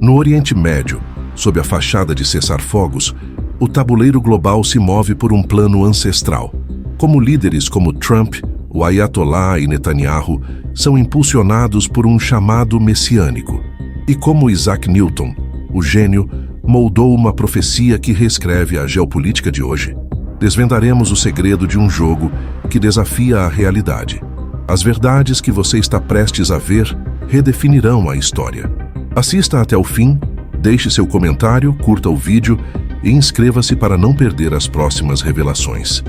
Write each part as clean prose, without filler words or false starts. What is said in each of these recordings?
No Oriente Médio, sob a fachada de cessar-fogos, o tabuleiro global se move por um plano ancestral. Como líderes como Trump, o Ayatollah e Netanyahu são impulsionados por um chamado messiânico. E como Isaac Newton, o gênio, moldou uma profecia que reescreve a geopolítica de hoje, desvendaremos o segredo de um jogo que desafia a realidade. As verdades que você está prestes a ver redefinirão a história. Assista até o fim, deixe seu comentário, curta o vídeo e inscreva-se para não perder as próximas revelações.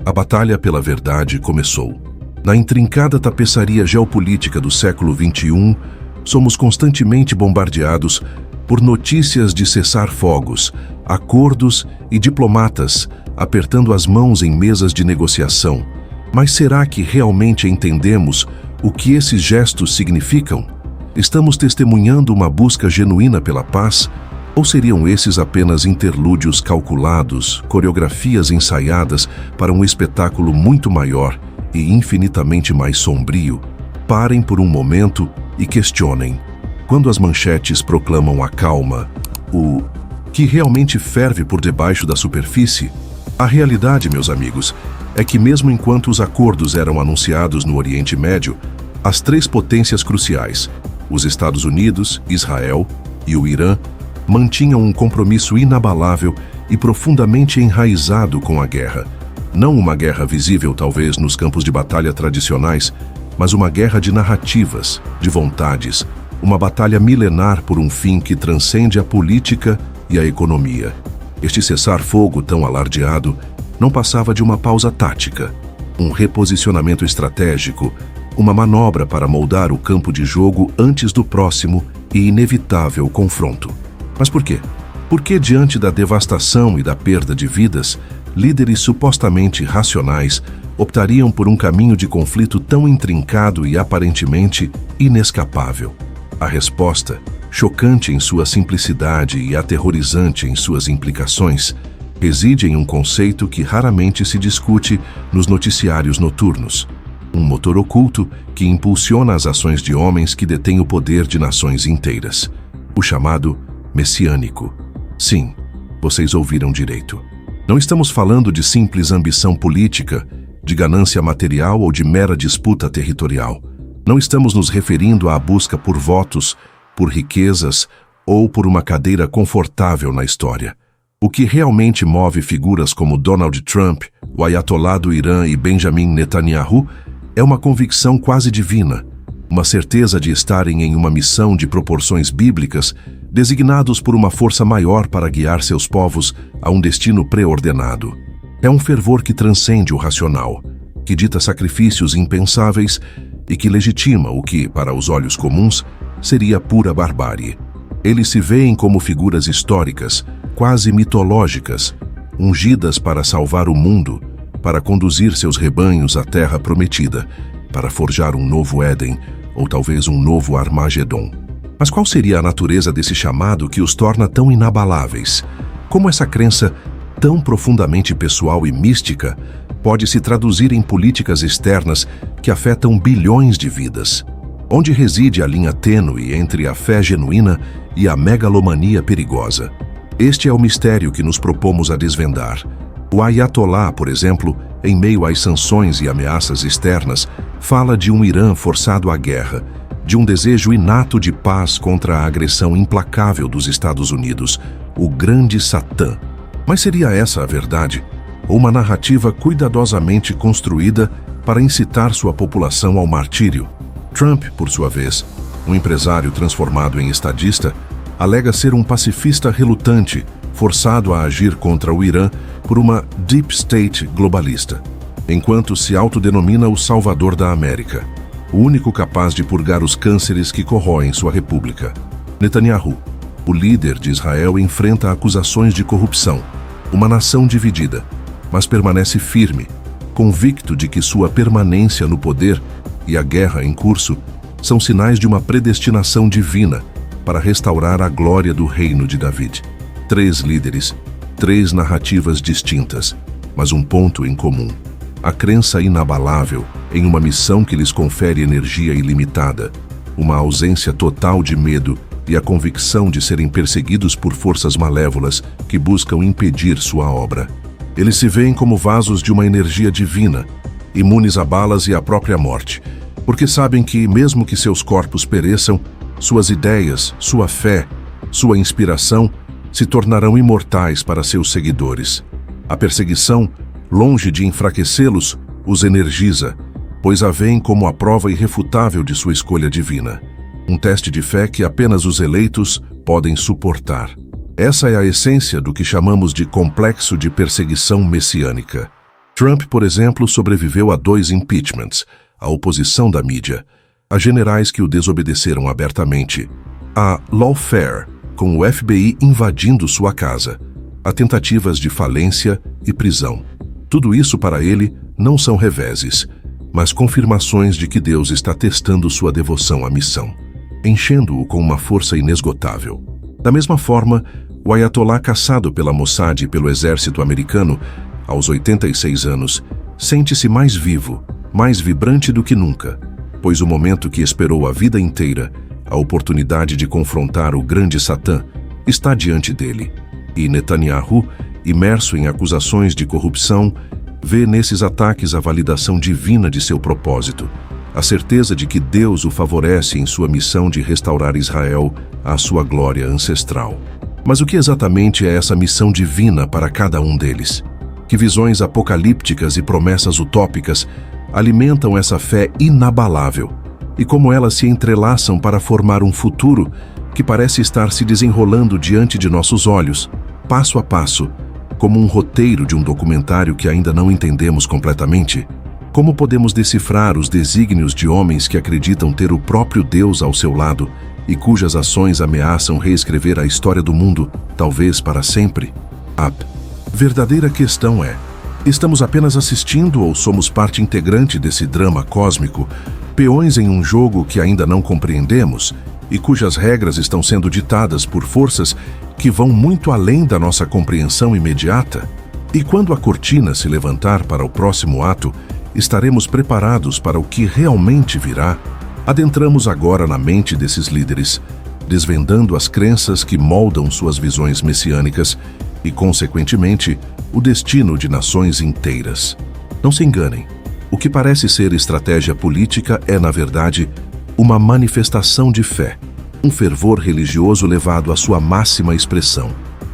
A batalha pela verdade começou. Na intrincada tapeçaria geopolítica do século XXI, somos constantemente bombardeados por notícias de cessar-fogos, acordos e diplomatas apertando as mãos em mesas de negociação. Mas será que realmente entendemos o que esses gestos significam? Estamos testemunhando uma busca genuína pela paz? Ou seriam esses apenas interlúdios calculados, coreografias ensaiadas para um espetáculo muito maior e infinitamente mais sombrio? Parem por um momento e questionem. Quando as manchetes proclamam a calma, o que realmente ferve por debaixo da superfície? A realidade, meus amigos, é que mesmo enquanto os acordos eram anunciados no Oriente Médio, as três potências cruciais, os Estados Unidos, Israel e o Irã, mantinham um compromisso inabalável e profundamente enraizado com a guerra. Não uma guerra visível, talvez, nos campos de batalha tradicionais, mas uma guerra de narrativas, de vontades, uma batalha milenar por um fim que transcende a política e a economia. Este cessar-fogo tão alardeado não passava de uma pausa tática, um reposicionamento estratégico, uma manobra para moldar o campo de jogo antes do próximo e inevitável confronto. Mas por quê? Porque, diante da devastação e da perda de vidas, líderes supostamente racionais optariam por um caminho de conflito tão intrincado e aparentemente inescapável. A resposta, chocante em sua simplicidade e aterrorizante em suas implicações, reside em um conceito que raramente se discute nos noticiários noturnos. Um motor oculto que impulsiona as ações de homens que detêm o poder de nações inteiras. O chamado messiânico. Sim, vocês ouviram direito. Não estamos falando de simples ambição política, de ganância material ou de mera disputa territorial. Não estamos nos referindo à busca por votos, por riquezas ou por uma cadeira confortável na história. O que realmente move figuras como Donald Trump, o Ayatollah do Irã e Benjamin Netanyahu é uma convicção quase divina, uma certeza de estarem em uma missão de proporções bíblicas, designados por uma força maior para guiar seus povos a um destino pré-ordenado. É um fervor que transcende o racional, que dita sacrifícios impensáveis e que legitima o que, para os olhos comuns, seria pura barbárie. Eles se veem como figuras históricas, quase mitológicas, ungidas para salvar o mundo, para conduzir seus rebanhos à terra prometida, para forjar um novo Éden, ou talvez um novo Armagedon. Mas qual seria a natureza desse chamado que os torna tão inabaláveis? Como essa crença, tão profundamente pessoal e mística, pode se traduzir em políticas externas que afetam bilhões de vidas? Onde reside a linha tênue entre a fé genuína e a megalomania perigosa? Este é o mistério que nos propomos a desvendar. O Ayatollah, por exemplo, em meio às sanções e ameaças externas, fala de um Irã forçado à guerra, de um desejo inato de paz contra a agressão implacável dos Estados Unidos, o grande Satã. Mas seria essa a verdade? Ou uma narrativa cuidadosamente construída para incitar sua população ao martírio? Trump, por sua vez, um empresário transformado em estadista, alega ser um pacifista relutante, forçado a agir contra o Irã por uma deep state globalista, enquanto se autodenomina o salvador da América, o único capaz de purgar os cânceres que corroem sua república. Netanyahu, o líder de Israel, enfrenta acusações de corrupção, uma nação dividida, mas permanece firme, convicto de que sua permanência no poder e a guerra em curso são sinais de uma predestinação divina para restaurar a glória do reino de David. Três líderes, três narrativas distintas, mas um ponto em comum: a crença inabalável em uma missão que lhes confere energia ilimitada, uma ausência total de medo e a convicção de serem perseguidos por forças malévolas que buscam impedir sua obra. Eles se veem como vasos de uma energia divina, imunes a balas e à própria morte, porque sabem que, mesmo que seus corpos pereçam, suas ideias, sua fé, sua inspiração se tornarão imortais para seus seguidores. A perseguição, longe de enfraquecê-los, os energiza, pois a veem como a prova irrefutável de sua escolha divina. Um teste de fé que apenas os eleitos podem suportar. Essa é a essência do que chamamos de complexo de perseguição messiânica. Trump, por exemplo, sobreviveu a 2 impeachments, a oposição da mídia, a generais que o desobedeceram abertamente, a lawfare, com o FBI invadindo sua casa, a tentativas de falência e prisão. Tudo isso para ele não são reveses, mas confirmações de que Deus está testando sua devoção à missão, enchendo-o com uma força inesgotável. Da mesma forma, o Ayatollah caçado pela Mossad e pelo exército americano, aos 86 anos, sente-se mais vivo, mais vibrante do que nunca, pois o momento que esperou a vida inteira, a oportunidade de confrontar o grande Satã, está diante dele. E Netanyahu, imerso em acusações de corrupção, vê nesses ataques a validação divina de seu propósito, a certeza de que Deus o favorece em sua missão de restaurar Israel à sua glória ancestral. Mas o que exatamente é essa missão divina para cada um deles? Que visões apocalípticas e promessas utópicas alimentam essa fé inabalável e como elas se entrelaçam para formar um futuro que parece estar se desenrolando diante de nossos olhos, passo a passo, como um roteiro de um documentário que ainda não entendemos completamente? Como podemos decifrar os desígnios de homens que acreditam ter o próprio Deus ao seu lado e cujas ações ameaçam reescrever a história do mundo, talvez para sempre? A verdadeira questão é: estamos apenas assistindo ou somos parte integrante desse drama cósmico, peões em um jogo que ainda não compreendemos e cujas regras estão sendo ditadas por forças que vão muito além da nossa compreensão imediata? E quando a cortina se levantar para o próximo ato, estaremos preparados para o que realmente virá? Adentramos agora na mente desses líderes, desvendando as crenças que moldam suas visões messiânicas e, consequentemente, o destino de nações inteiras. Não se enganem, o que parece ser estratégia política é, na verdade, uma manifestação de fé, um fervor religioso levado à sua máxima expressão.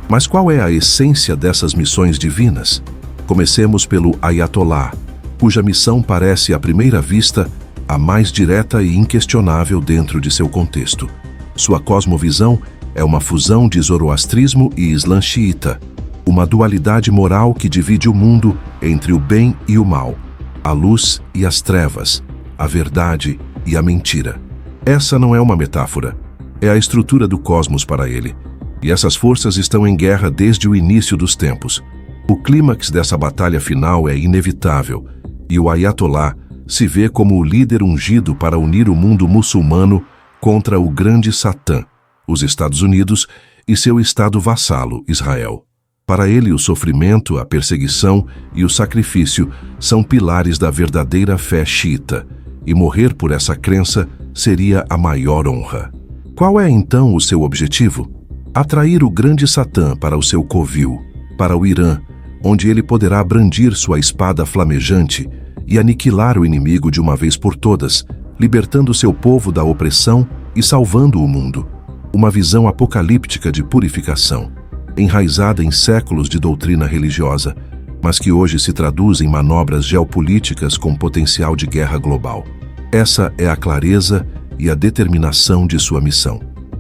Mas qual é a essência dessas missões divinas? Comecemos pelo Ayatollah, cuja missão parece, à primeira vista, a mais direta e inquestionável dentro de seu contexto. Sua cosmovisão é uma fusão de zoroastrismo e islã xiita, uma dualidade moral que divide o mundo entre o bem e o mal, a luz e as trevas, a verdade e a mentira. Essa não é uma metáfora, é a estrutura do cosmos para ele, e essas forças estão em guerra desde o início dos tempos. O clímax dessa batalha final é inevitável, e o Ayatollah se vê como o líder ungido para unir o mundo muçulmano contra o grande Satã, os Estados Unidos e seu estado vassalo, Israel. Para ele, o sofrimento, a perseguição e o sacrifício são pilares da verdadeira fé xiita, e morrer por essa crença seria a maior honra. Qual é, então, o seu objetivo? Atrair o grande Satã para o seu covil, para o Irã, onde ele poderá brandir sua espada flamejante e aniquilar o inimigo de uma vez por todas, libertando seu povo da opressão e salvando o mundo. Uma visão apocalíptica de purificação, enraizada em séculos de doutrina religiosa, mas que hoje se traduz em manobras geopolíticas com potencial de guerra global. Essa é a clareza e a determinação de sua missão.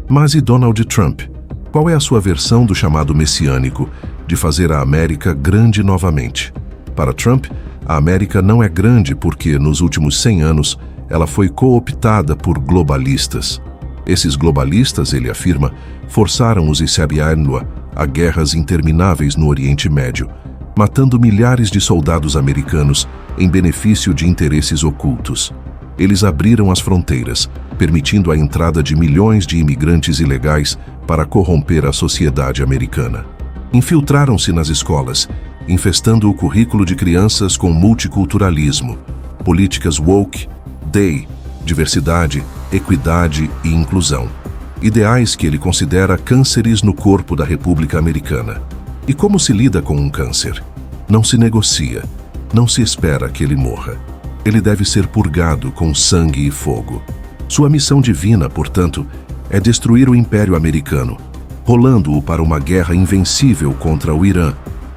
Mas e Donald Trump? Qual é a sua versão do chamado messiânico de fazer a América grande novamente? Para Trump, a América não é grande porque, nos últimos 100 anos, ela foi cooptada por globalistas. Esses globalistas, ele afirma, forçaram os Isabianua a guerras intermináveis no Oriente Médio, matando milhares de soldados americanos em benefício de interesses ocultos. Eles abriram as fronteiras, permitindo a entrada de milhões de imigrantes ilegais para corromper a sociedade americana. Infiltraram-se nas escolas, infestando o currículo de crianças com multiculturalismo, políticas woke, DEI, diversidade, equidade e inclusão. ideais que ele considera cânceres no corpo da República Americana. E como se lida com um câncer? Não se negocia, não se espera que ele morra. Ele deve ser purgado com sangue e fogo. Sua missão divina, portanto, é destruir o Império Americano, rolando-o para uma guerra invencível contra o Irã,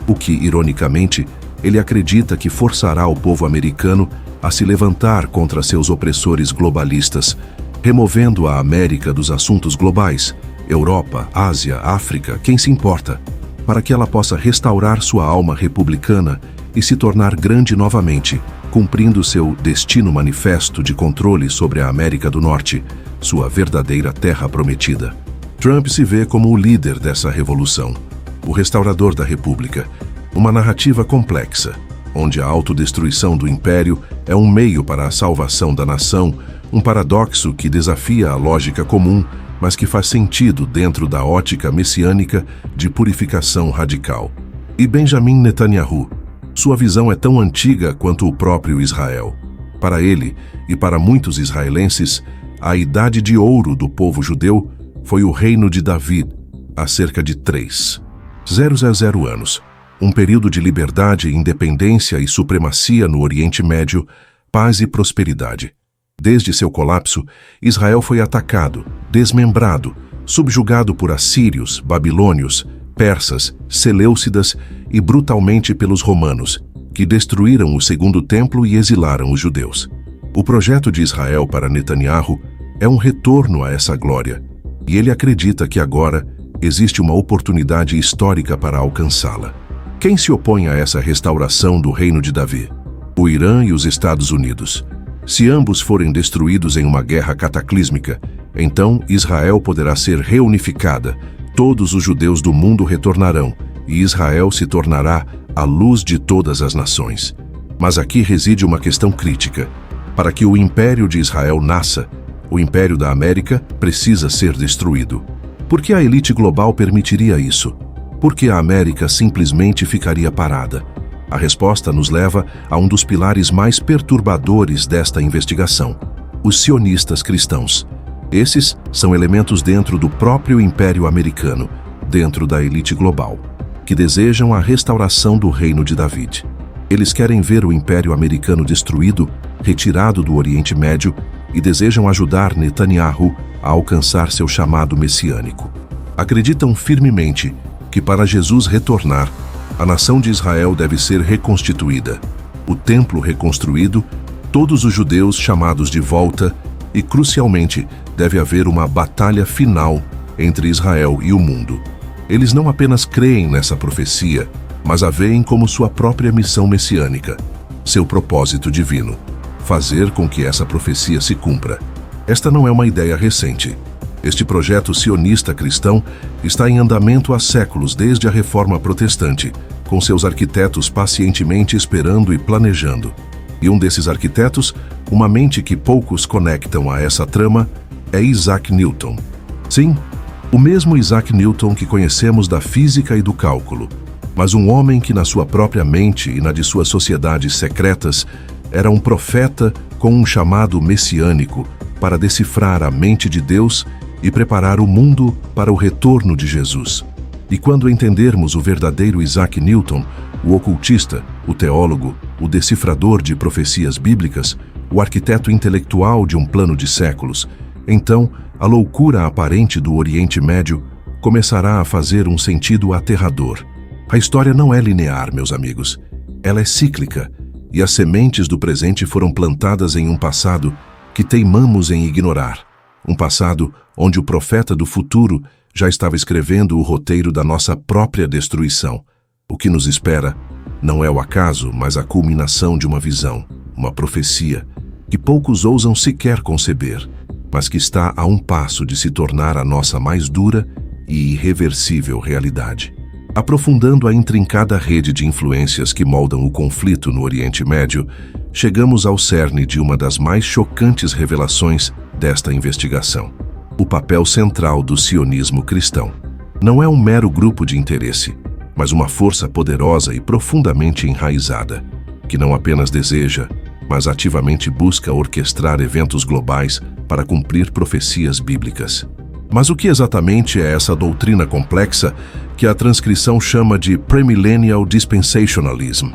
o que, ironicamente, ele acredita que forçará o povo americano a se levantar contra seus opressores globalistas, removendo a América dos assuntos globais, Europa, Ásia, África, quem se importa, para que ela possa restaurar sua alma republicana e se tornar grande novamente, cumprindo seu destino manifesto de controle sobre a América do Norte, sua verdadeira terra prometida. Trump se vê como o líder dessa revolução, o restaurador da República, uma narrativa complexa, onde a autodestruição do império é um meio para a salvação da nação, um paradoxo que desafia a lógica comum, mas que faz sentido dentro da ótica messiânica de purificação radical. E Benjamin Netanyahu, sua visão é tão antiga quanto o próprio Israel. Para ele, e para muitos israelenses, a idade de ouro do povo judeu foi o reino de Davi, há cerca de 3,000 anos. Um período de liberdade, independência e supremacia no Oriente Médio, paz e prosperidade. Desde seu colapso, Israel foi atacado, desmembrado, subjugado por assírios, babilônios, persas, seleucidas e brutalmente pelos romanos, que destruíram o segundo templo e exilaram os judeus. O projeto de Israel para Netanyahu é um retorno a essa glória, e ele acredita que agora existe uma oportunidade histórica para alcançá-la. Quem se opõe a essa restauração do reino de Davi? O Irã e os Estados Unidos. Se ambos forem destruídos em uma guerra cataclísmica, então Israel poderá ser reunificada, todos os judeus do mundo retornarão, e Israel se tornará a luz de todas as nações. Mas aqui reside uma questão crítica. Para que o Império de Israel nasça, o Império da América precisa ser destruído. Por que a elite global permitiria isso? Por que a América simplesmente ficaria parada? A resposta nos leva a um dos pilares mais perturbadores desta investigação: os sionistas cristãos. Esses são elementos dentro do próprio Império Americano, dentro da elite global, que desejam a restauração do reino de David. Eles querem ver o Império Americano destruído, retirado do Oriente Médio, e desejam ajudar Netanyahu a alcançar seu chamado messiânico. Acreditam firmemente que para Jesus retornar, a nação de Israel deve ser reconstituída, o templo reconstruído, todos os judeus chamados de volta e, crucialmente, deve haver uma batalha final entre Israel e o mundo. Eles não apenas creem nessa profecia, mas a veem como sua própria missão messiânica, seu propósito divino, fazer com que essa profecia se cumpra. Esta não é uma ideia recente. Este projeto sionista cristão está em andamento há séculos desde a Reforma Protestante, com seus arquitetos pacientemente esperando e planejando. E um desses arquitetos, uma mente que poucos conectam a essa trama, é Isaac Newton. Sim, o mesmo Isaac Newton que conhecemos da física e do cálculo, mas um homem que na sua própria mente e na de suas sociedades secretas era um profeta com um chamado messiânico para decifrar a mente de Deus e preparar o mundo para o retorno de Jesus. E quando entendermos o verdadeiro Isaac Newton, o ocultista, o teólogo, o decifrador de profecias bíblicas, o arquiteto intelectual de um plano de séculos, então a loucura aparente do Oriente Médio começará a fazer um sentido aterrador. A história não é linear, meus amigos. Ela é cíclica, e as sementes do presente foram plantadas em um passado que teimamos em ignorar. Um passado onde o profeta do futuro já estava escrevendo o roteiro da nossa própria destruição. O que nos espera não é o acaso, mas a culminação de uma visão, uma profecia, que poucos ousam sequer conceber, mas que está a um passo de se tornar a nossa mais dura e irreversível realidade. Aprofundando a intrincada rede de influências que moldam o conflito no Oriente Médio, chegamos ao cerne de uma das mais chocantes revelações desta investigação: o papel central do sionismo cristão. Não é um mero grupo de interesse, mas uma força poderosa e profundamente enraizada, que não apenas deseja, mas ativamente busca orquestrar eventos globais para cumprir profecias bíblicas. Mas o que exatamente é essa doutrina complexa que a transcrição chama de Premillennial Dispensationalism?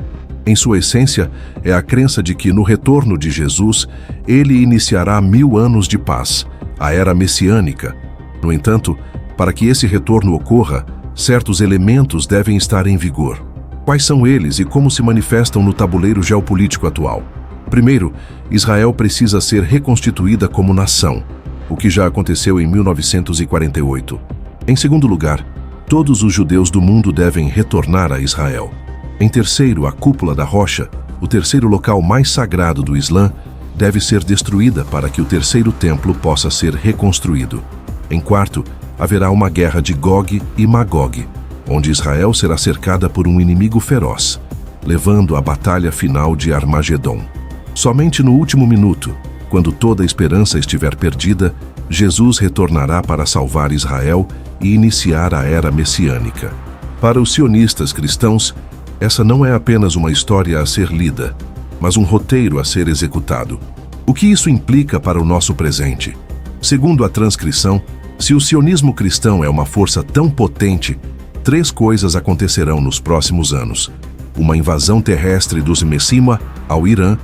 Em sua essência, é a crença de que no retorno de Jesus, ele iniciará 1000 anos de paz, a era messiânica. No entanto, para que esse retorno ocorra, certos elementos devem estar em vigor. Quais são eles e como se manifestam no tabuleiro geopolítico atual? Primeiro, Israel precisa ser reconstituída como nação, o que já aconteceu em 1948. Em segundo lugar, todos os judeus do mundo devem retornar a Israel. Em terceiro, a cúpula da rocha, o terceiro local mais sagrado do Islã, deve ser destruída para que o terceiro templo possa ser reconstruído. Em quarto, haverá uma guerra de Gog e Magog, onde Israel será cercada por um inimigo feroz, levando à batalha final de Armagedon. Somente no último minuto, quando toda a esperança estiver perdida, Jesus retornará para salvar Israel e iniciar a era messiânica. Para os sionistas cristãos, essa não é apenas uma história a ser lida, mas um roteiro a ser executado. O que isso implica para o nosso presente? Segundo a transcrição, se o sionismo cristão é uma força tão potente, 3 coisas acontecerão nos próximos anos. Uma invasão terrestre dos Messima ao Irã,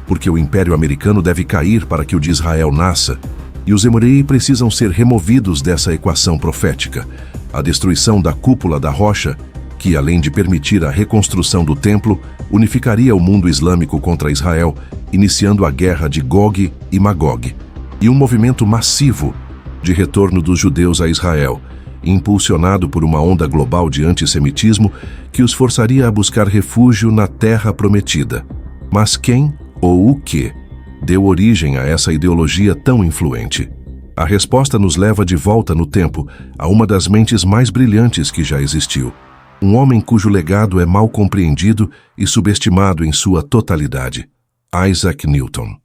porque o Império Americano deve cair para que o de Israel nasça, e os Emorei precisam ser removidos dessa equação profética. A destruição da cúpula da rocha, que, além de permitir a reconstrução do templo, unificaria o mundo islâmico contra Israel, iniciando a guerra de Gog e Magog, e um movimento massivo de retorno dos judeus a Israel, impulsionado por uma onda global de antissemitismo que os forçaria a buscar refúgio na Terra Prometida. Mas quem ou o que deu origem a essa ideologia tão influente? A resposta nos leva de volta no tempo a uma das mentes mais brilhantes que já existiu. Um homem cujo legado é mal compreendido e subestimado em sua totalidade. Isaac Newton.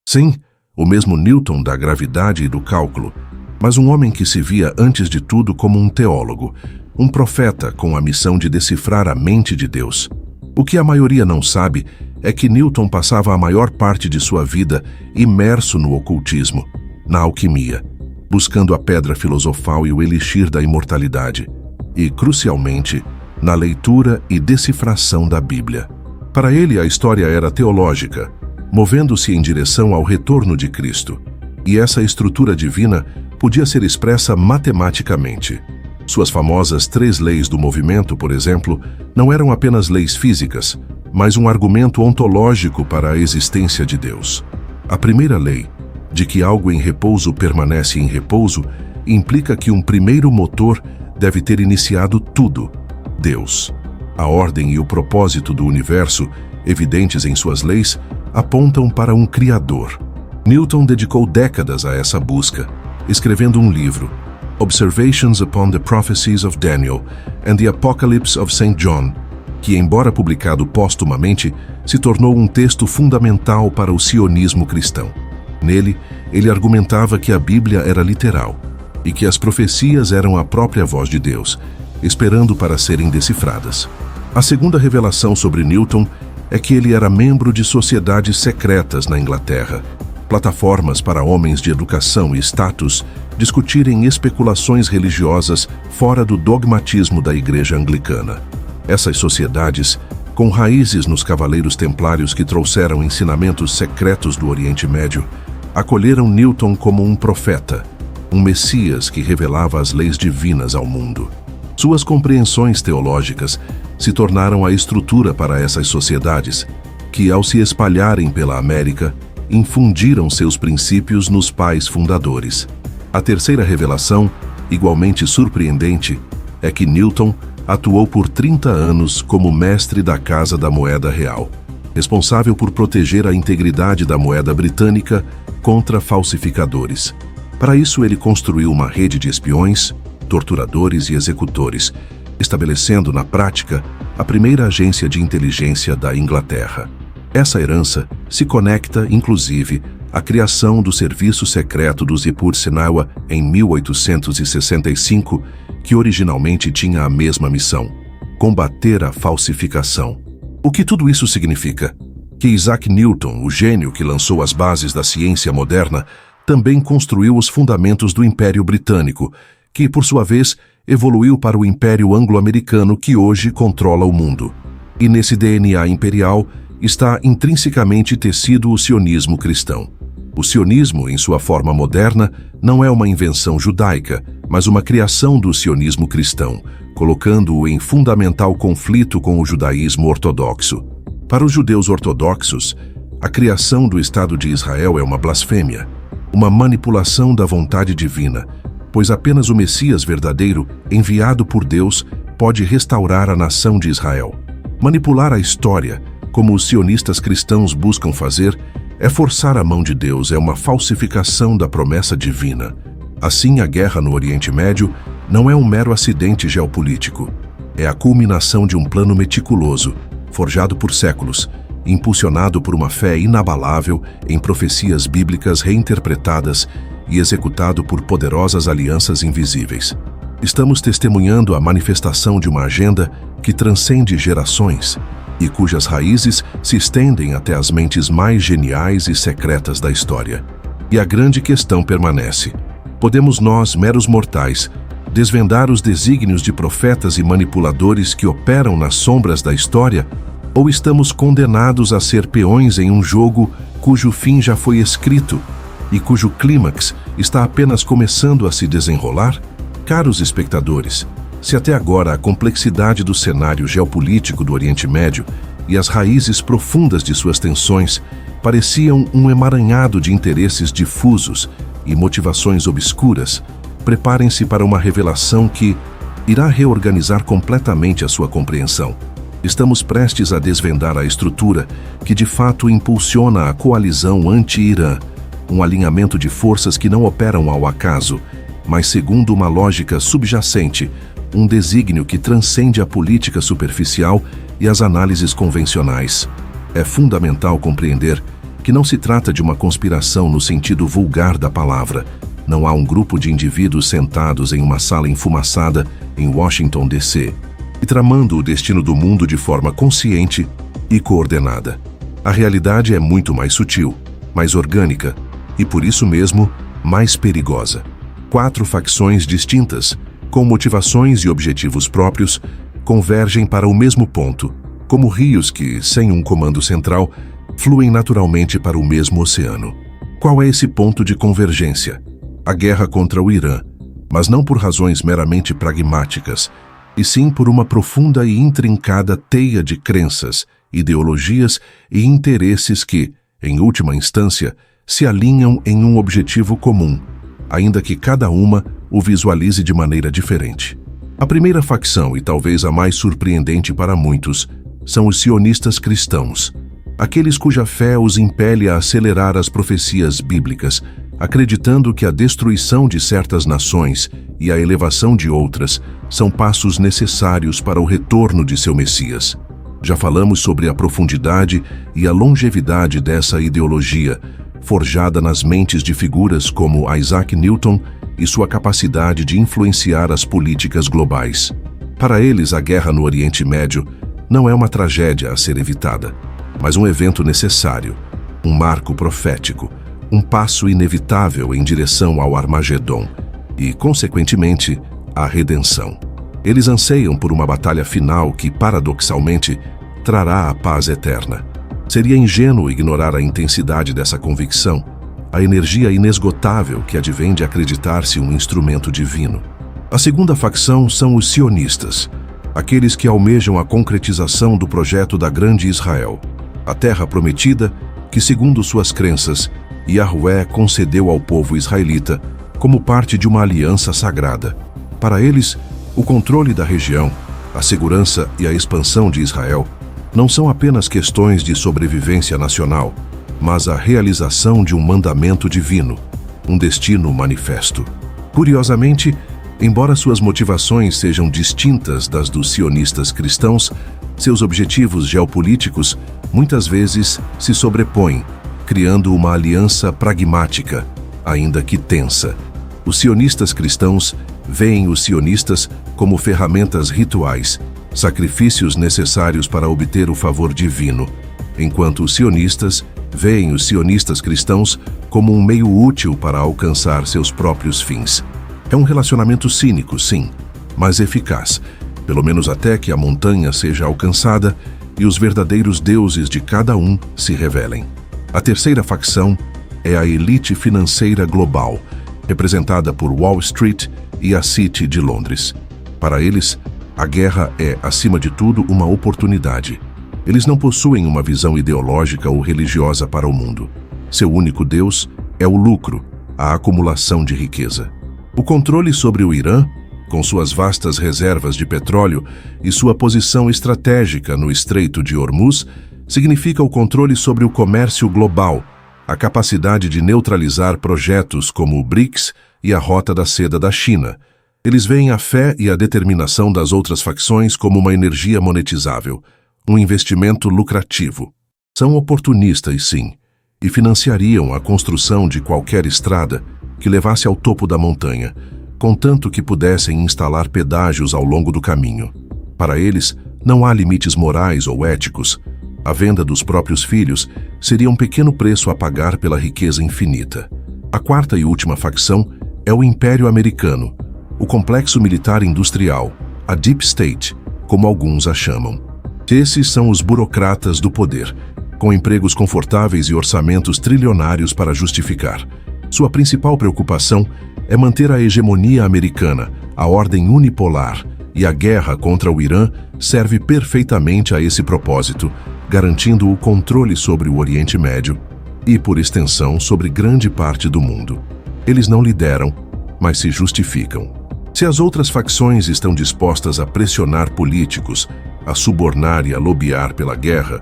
Sim, o mesmo Newton da gravidade e do cálculo, mas um homem que se via antes de tudo como um teólogo, um profeta com a missão de decifrar a mente de Deus. O que a maioria não sabe é que Newton passava a maior parte de sua vida imerso no ocultismo, na alquimia, buscando a pedra filosofal e o elixir da imortalidade, e, crucialmente, na leitura e decifração da Bíblia. Para ele, a história era teológica, movendo-se em direção ao retorno de Cristo, e essa estrutura divina podia ser expressa matematicamente. Suas famosas 3 leis do movimento, por exemplo, não eram apenas leis físicas, mas um argumento ontológico para a existência de Deus. A primeira lei, de que algo em repouso permanece em repouso, implica que um primeiro motor deve ter iniciado tudo: Deus. A ordem e o propósito do universo, evidentes em suas leis, apontam para um Criador. Newton dedicou décadas a essa busca, escrevendo um livro, Observations upon the Prophecies of Daniel and the Apocalypse of St. John, que, embora publicado póstumamente, se tornou um texto fundamental para o sionismo cristão. Nele, ele argumentava que a Bíblia era literal e que as profecias eram a própria voz de Deus, esperando para serem decifradas. A segunda revelação sobre Newton é que ele era membro de sociedades secretas na Inglaterra, plataformas para homens de educação e status discutirem especulações religiosas fora do dogmatismo da Igreja Anglicana. Essas sociedades, com raízes nos cavaleiros templários que trouxeram ensinamentos secretos do Oriente Médio, acolheram Newton como um profeta, um Messias que revelava as leis divinas ao mundo. Suas compreensões teológicas se tornaram a estrutura para essas sociedades, que, ao se espalharem pela América, infundiram seus princípios nos pais fundadores. A terceira revelação, igualmente surpreendente, é que Newton atuou por 30 anos como mestre da Casa da Moeda Real, responsável por proteger a integridade da moeda britânica contra falsificadores. Para isso, ele construiu uma rede de espiões, torturadores e executores, estabelecendo, na prática, a primeira agência de inteligência da Inglaterra. Essa herança se conecta, inclusive, à criação do Serviço Secreto dos Ipur-Senawa em 1865, que originalmente tinha a mesma missão: combater a falsificação. O que tudo isso significa? Que Isaac Newton, o gênio que lançou as bases da ciência moderna, também construiu os fundamentos do Império Britânico, que, por sua vez, evoluiu para o Império Anglo-Americano que hoje controla o mundo. E nesse DNA imperial está intrinsecamente tecido o sionismo cristão. O sionismo, em sua forma moderna, não é uma invenção judaica, mas uma criação do sionismo cristão, colocando-o em fundamental conflito com o judaísmo ortodoxo. Para os judeus ortodoxos, a criação do Estado de Israel é uma blasfêmia, uma manipulação da vontade divina, pois apenas o Messias verdadeiro, enviado por Deus, pode restaurar a nação de Israel. Manipular a história, como os sionistas cristãos buscam fazer, é forçar a mão de Deus, é uma falsificação da promessa divina. Assim, a guerra no Oriente Médio não é um mero acidente geopolítico. É a culminação de um plano meticuloso, forjado por séculos, impulsionado por uma fé inabalável em profecias bíblicas reinterpretadas e executado por poderosas alianças invisíveis. Estamos testemunhando a manifestação de uma agenda que transcende gerações e cujas raízes se estendem até as mentes mais geniais e secretas da história. E a grande questão permanece: podemos nós, meros mortais, desvendar os desígnios de profetas e manipuladores que operam nas sombras da história, ou estamos condenados a ser peões em um jogo cujo fim já foi escrito e cujo clímax está apenas começando a se desenrolar? Caros espectadores, se até agora a complexidade do cenário geopolítico do Oriente Médio e as raízes profundas de suas tensões pareciam um emaranhado de interesses difusos e motivações obscuras, preparem-se para uma revelação que irá reorganizar completamente a sua compreensão. Estamos prestes a desvendar a estrutura que de fato impulsiona a coalizão anti-Irã, um alinhamento de forças que não operam ao acaso, mas segundo uma lógica subjacente, um desígnio que transcende a política superficial e as análises convencionais. É fundamental compreender que não se trata de uma conspiração no sentido vulgar da palavra. Não há um grupo de indivíduos sentados em uma sala enfumaçada em Washington, D.C., e tramando o destino do mundo de forma consciente e coordenada. A realidade é muito mais sutil, mais orgânica e, por isso mesmo, mais perigosa. 4 facções distintas, com motivações e objetivos próprios, convergem para o mesmo ponto, como rios que, sem um comando central, fluem naturalmente para o mesmo oceano. Qual é esse ponto de convergência? A guerra contra o Irã, mas não por razões meramente pragmáticas, e sim por uma profunda e intrincada teia de crenças, ideologias e interesses que, em última instância, se alinham em um objetivo comum, ainda que cada uma o visualize de maneira diferente. A primeira facção, e talvez a mais surpreendente para muitos, são os sionistas cristãos, aqueles cuja fé os impele a acelerar as profecias bíblicas, acreditando que a destruição de certas nações e a elevação de outras são passos necessários para o retorno de seu Messias. Já falamos sobre a profundidade e a longevidade dessa ideologia, forjada nas mentes de figuras como Isaac Newton e sua capacidade de influenciar as políticas globais. Para eles, a guerra no Oriente Médio não é uma tragédia a ser evitada, mas um evento necessário, um marco profético, um passo inevitável em direção ao Armagedon e, consequentemente, à redenção. Eles anseiam por uma batalha final que, paradoxalmente, trará a paz eterna. Seria ingênuo ignorar a intensidade dessa convicção, a energia inesgotável que advém de acreditar-se um instrumento divino. A segunda facção são os sionistas, aqueles que almejam a concretização do projeto da Grande Israel, a terra prometida que, segundo suas crenças, Yahvé concedeu ao povo israelita como parte de uma aliança sagrada. Para eles, o controle da região, a segurança e a expansão de Israel não são apenas questões de sobrevivência nacional, mas a realização de um mandamento divino, um destino manifesto. Curiosamente, embora suas motivações sejam distintas das dos sionistas cristãos, seus objetivos geopolíticos muitas vezes se sobrepõem, criando uma aliança pragmática, ainda que tensa. Os sionistas cristãos veem os sionistas como ferramentas rituais, sacrifícios necessários para obter o favor divino, enquanto os sionistas veem os sionistas cristãos como um meio útil para alcançar seus próprios fins. É um relacionamento cínico, sim, mas eficaz, pelo menos até que a montanha seja alcançada e os verdadeiros deuses de cada um se revelem. A terceira facção é a elite financeira global, representada por Wall Street e a City de Londres. Para eles, a guerra é, acima de tudo, uma oportunidade. Eles não possuem uma visão ideológica ou religiosa para o mundo. Seu único Deus é o lucro, a acumulação de riqueza. O controle sobre o Irã, com suas vastas reservas de petróleo e sua posição estratégica no Estreito de Hormuz, significa o controle sobre o comércio global, a capacidade de neutralizar projetos como o BRICS e a Rota da Seda da China. Eles veem a fé e a determinação das outras facções como uma energia monetizável, um investimento lucrativo. São oportunistas, sim, e financiariam a construção de qualquer estrada que levasse ao topo da montanha, contanto que pudessem instalar pedágios ao longo do caminho. Para eles, não há limites morais ou éticos. A venda dos próprios filhos seria um pequeno preço a pagar pela riqueza infinita. A quarta e última facção é o Império Americano, o complexo militar industrial, a Deep State, como alguns a chamam. Esses são os burocratas do poder, com empregos confortáveis e orçamentos trilionários para justificar. Sua principal preocupação é manter a hegemonia americana, a ordem unipolar, e a guerra contra o Irã serve perfeitamente a esse propósito, garantindo o controle sobre o Oriente Médio e, por extensão, sobre grande parte do mundo. Eles não lideram, mas se justificam. Se as outras facções estão dispostas a pressionar políticos, a subornar e a lobiar pela guerra,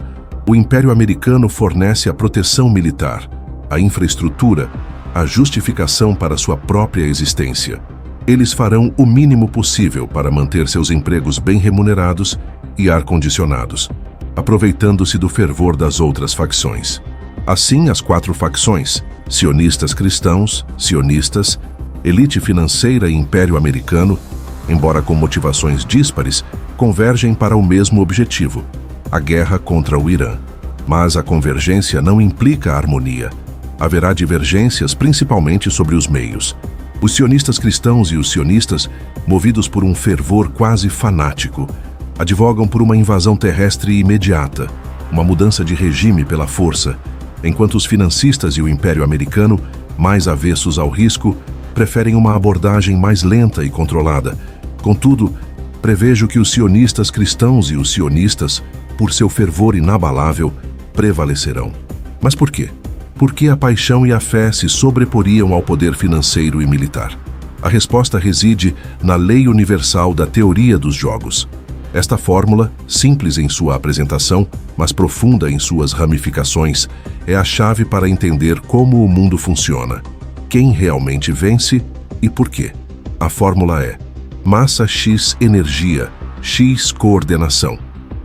o Império Americano fornece a proteção militar, a infraestrutura, a justificação para sua própria existência. Eles farão o mínimo possível para manter seus empregos bem remunerados e ar-condicionados, aproveitando-se do fervor das outras facções. Assim, as quatro facções, sionistas cristãos, sionistas, elite financeira e Império Americano, embora com motivações díspares, convergem para o mesmo objetivo, a guerra contra o Irã. Mas a convergência não implica harmonia. Haverá divergências principalmente sobre os meios. Os sionistas cristãos e os sionistas, movidos por um fervor quase fanático, advogam por uma invasão terrestre imediata, uma mudança de regime pela força, enquanto os financistas e o Império Americano, mais avessos ao risco, preferem uma abordagem mais lenta e controlada. Contudo, prevejo que os sionistas cristãos e os sionistas, por seu fervor inabalável, prevalecerão. Mas por quê? Por que a paixão e a fé se sobreporiam ao poder financeiro e militar? A resposta reside na lei universal da teoria dos jogos. Esta fórmula, simples em sua apresentação, mas profunda em suas ramificações, é a chave para entender como o mundo funciona, quem realmente vence e por quê. A fórmula é: massa x energia, x coordenação.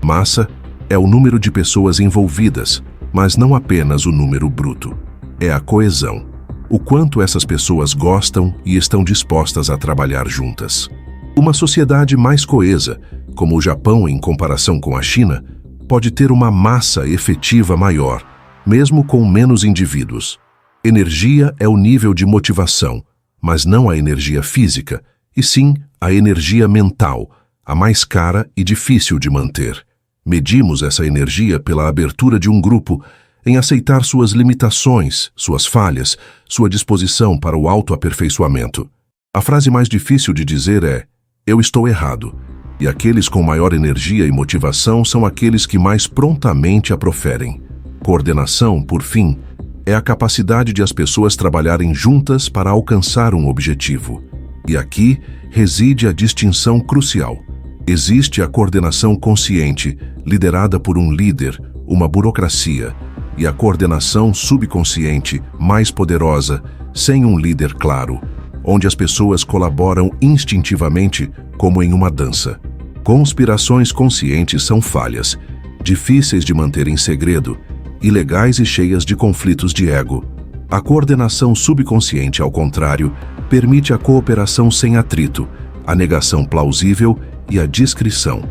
Massa é o número de pessoas envolvidas, mas não apenas o número bruto. É a coesão, o quanto essas pessoas gostam e estão dispostas a trabalhar juntas. Uma sociedade mais coesa, como o Japão em comparação com a China, pode ter uma massa efetiva maior, mesmo com menos indivíduos. Energia é o nível de motivação, mas não a energia física, e sim a energia mental, a mais cara e difícil de manter. Medimos essa energia pela abertura de um grupo em aceitar suas limitações, suas falhas, sua disposição para o autoaperfeiçoamento. A frase mais difícil de dizer é: eu estou errado, e aqueles com maior energia e motivação são aqueles que mais prontamente a proferem. Coordenação, por fim, é a capacidade de as pessoas trabalharem juntas para alcançar um objetivo. E aqui reside a distinção crucial. Existe a coordenação consciente, liderada por um líder, uma burocracia, e a coordenação subconsciente, mais poderosa, sem um líder claro, onde as pessoas colaboram instintivamente, como em uma dança. Conspirações conscientes são falhas, difíceis de manter em segredo, ilegais e cheias de conflitos de ego. A coordenação subconsciente, ao contrário, permite a cooperação sem atrito, a negação plausível e a discrição.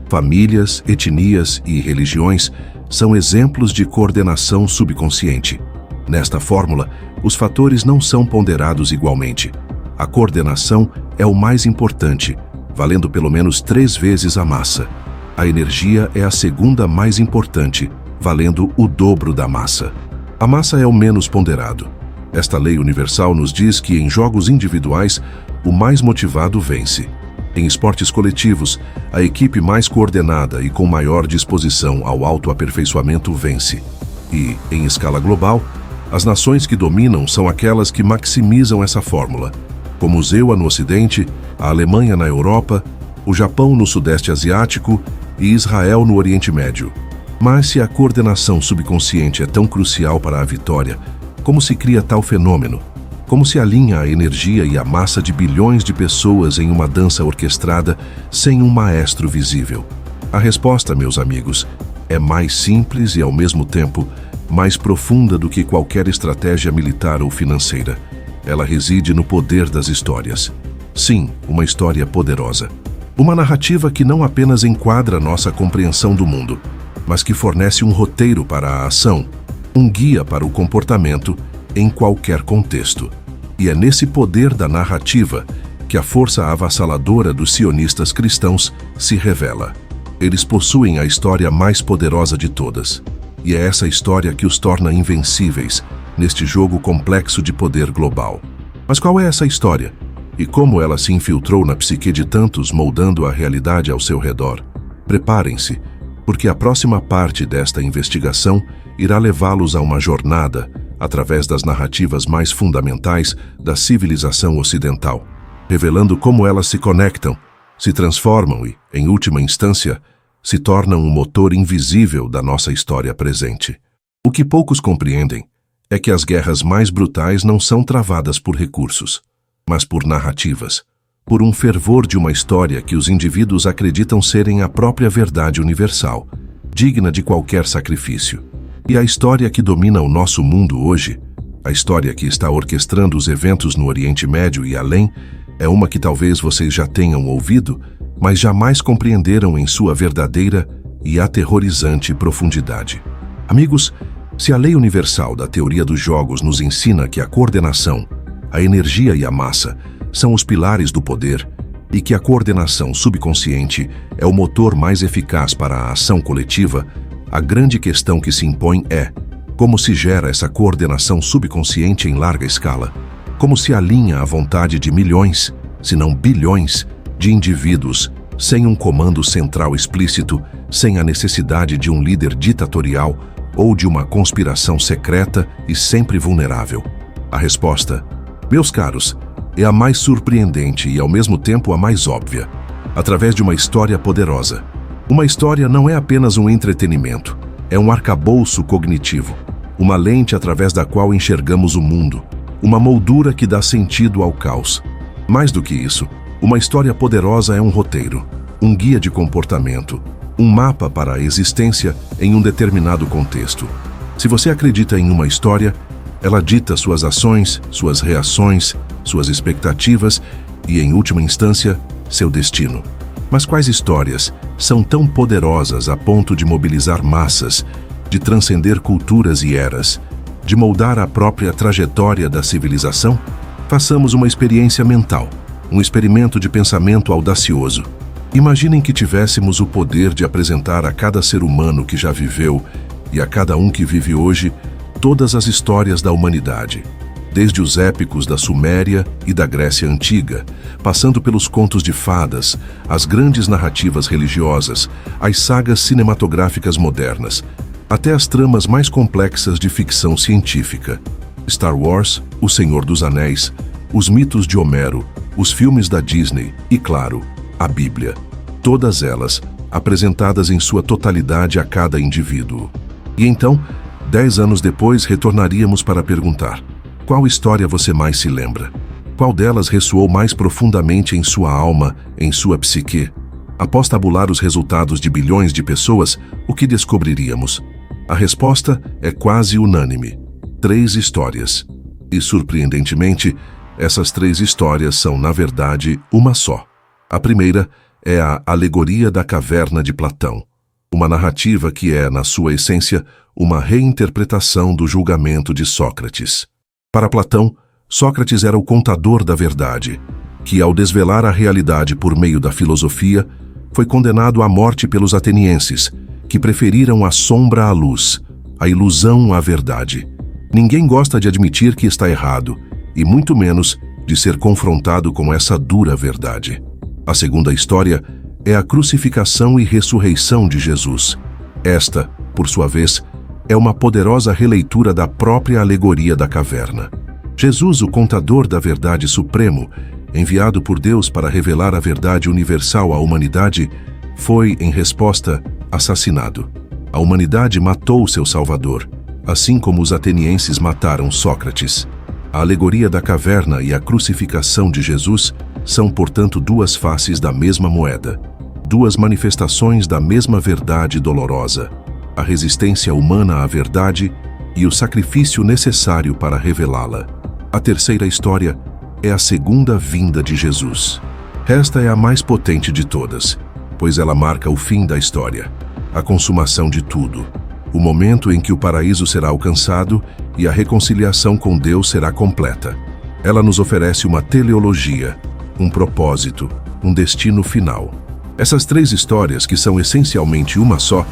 Famílias, etnias e religiões são exemplos de coordenação subconsciente. Nesta fórmula, os fatores não são ponderados igualmente. A coordenação é o mais importante, valendo pelo menos 3 vezes a massa. A energia é a segunda mais importante, valendo o dobro da massa. A massa é o menos ponderado. Esta lei universal nos diz que em jogos individuais, o mais motivado vence. Em esportes coletivos, a equipe mais coordenada e com maior disposição ao autoaperfeiçoamento vence. E, em escala global, as nações que dominam são aquelas que maximizam essa fórmula, como ZEUA no Ocidente, a Alemanha na Europa, o Japão no Sudeste Asiático e Israel no Oriente Médio. Mas se a coordenação subconsciente é tão crucial para a vitória, como se cria tal fenômeno? Como se alinha a energia e a massa de bilhões de pessoas em uma dança orquestrada sem um maestro visível? A resposta, meus amigos, é mais simples e, ao mesmo tempo, mais profunda do que qualquer estratégia militar ou financeira. Ela reside no poder das histórias. Sim, uma história poderosa. Uma narrativa que não apenas enquadra nossa compreensão do mundo, mas que fornece um roteiro para a ação, um guia para o comportamento em qualquer contexto. E é nesse poder da narrativa que a força avassaladora dos sionistas cristãos se revela. Eles possuem a história mais poderosa de todas. E é essa história que os torna invencíveis neste jogo complexo de poder global. Mas qual é essa história? E como ela se infiltrou na psique de tantos, moldando a realidade ao seu redor? Preparem-se, porque a próxima parte desta investigação irá levá-los a uma jornada através das narrativas mais fundamentais da civilização ocidental, revelando como elas se conectam, se transformam e, em última instância, se tornam um motor invisível da nossa história presente. O que poucos compreendem é que as guerras mais brutais não são travadas por recursos, mas por narrativas, por um fervor de uma história que os indivíduos acreditam serem a própria verdade universal, digna de qualquer sacrifício. E a história que domina o nosso mundo hoje, a história que está orquestrando os eventos no Oriente Médio e além, é uma que talvez vocês já tenham ouvido, mas jamais compreenderam em sua verdadeira e aterrorizante profundidade. Amigos, se a lei universal da teoria dos jogos nos ensina que a coordenação, a energia e a massa são os pilares do poder e que a coordenação subconsciente é o motor mais eficaz para a ação coletiva, a grande questão que se impõe é: como se gera essa coordenação subconsciente em larga escala? Como se alinha a vontade de milhões, se não bilhões, de indivíduos, sem um comando central explícito, sem a necessidade de um líder ditatorial ou de uma conspiração secreta e sempre vulnerável? A resposta, meus caros, é a mais surpreendente e ao mesmo tempo a mais óbvia, através de uma história poderosa. Uma história não é apenas um entretenimento, é um arcabouço cognitivo, uma lente através da qual enxergamos o mundo, uma moldura que dá sentido ao caos. Mais do que isso, uma história poderosa é um roteiro, um guia de comportamento, um mapa para a existência em um determinado contexto. Se você acredita em uma história, ela dita suas ações, suas reações, suas expectativas e, em última instância, seu destino. Mas quais histórias são tão poderosas a ponto de mobilizar massas, de transcender culturas e eras, de moldar a própria trajetória da civilização? Façamos uma experiência mental, um experimento de pensamento audacioso. Imaginem que tivéssemos o poder de apresentar a cada ser humano que já viveu e a cada um que vive hoje todas as histórias da humanidade, desde os épicos da Suméria e da Grécia Antiga, passando pelos contos de fadas, as grandes narrativas religiosas, as sagas cinematográficas modernas, até as tramas mais complexas de ficção científica. Star Wars, O Senhor dos Anéis, os mitos de Homero, os filmes da Disney e, claro, a Bíblia. Todas elas apresentadas em sua totalidade a cada indivíduo. E então, 10 anos depois, retornaríamos para perguntar: qual história você mais se lembra? Qual delas ressoou mais profundamente em sua alma, em sua psique? Após tabular os resultados de bilhões de pessoas, o que descobriríamos? A resposta é quase unânime: 3 histórias. E, surpreendentemente, essas 3 histórias são, na verdade, uma só. A primeira é a Alegoria da Caverna de Platão, uma narrativa que é, na sua essência, uma reinterpretação do julgamento de Sócrates. Para Platão, Sócrates era o contador da verdade, que, ao desvelar a realidade por meio da filosofia, foi condenado à morte pelos atenienses, que preferiram a sombra à luz, a ilusão à verdade. Ninguém gosta de admitir que está errado, e muito menos de ser confrontado com essa dura verdade. A segunda história é a crucificação e ressurreição de Jesus. Esta, por sua vez, é uma poderosa releitura da própria alegoria da caverna. Jesus, o contador da verdade supremo, enviado por Deus para revelar a verdade universal à humanidade, foi, em resposta, assassinado. A humanidade matou seu Salvador, assim como os atenienses mataram Sócrates. A alegoria da caverna e a crucificação de Jesus são, portanto, duas faces da mesma moeda, duas manifestações da mesma verdade dolorosa, a resistência humana à verdade e o sacrifício necessário para revelá-la. A terceira história é a segunda vinda de Jesus. Esta é a mais potente de todas, pois ela marca o fim da história, a consumação de tudo, o momento em que o paraíso será alcançado e a reconciliação com Deus será completa. Ela nos oferece uma teleologia, um propósito, um destino final. Essas três histórias, que são essencialmente uma só,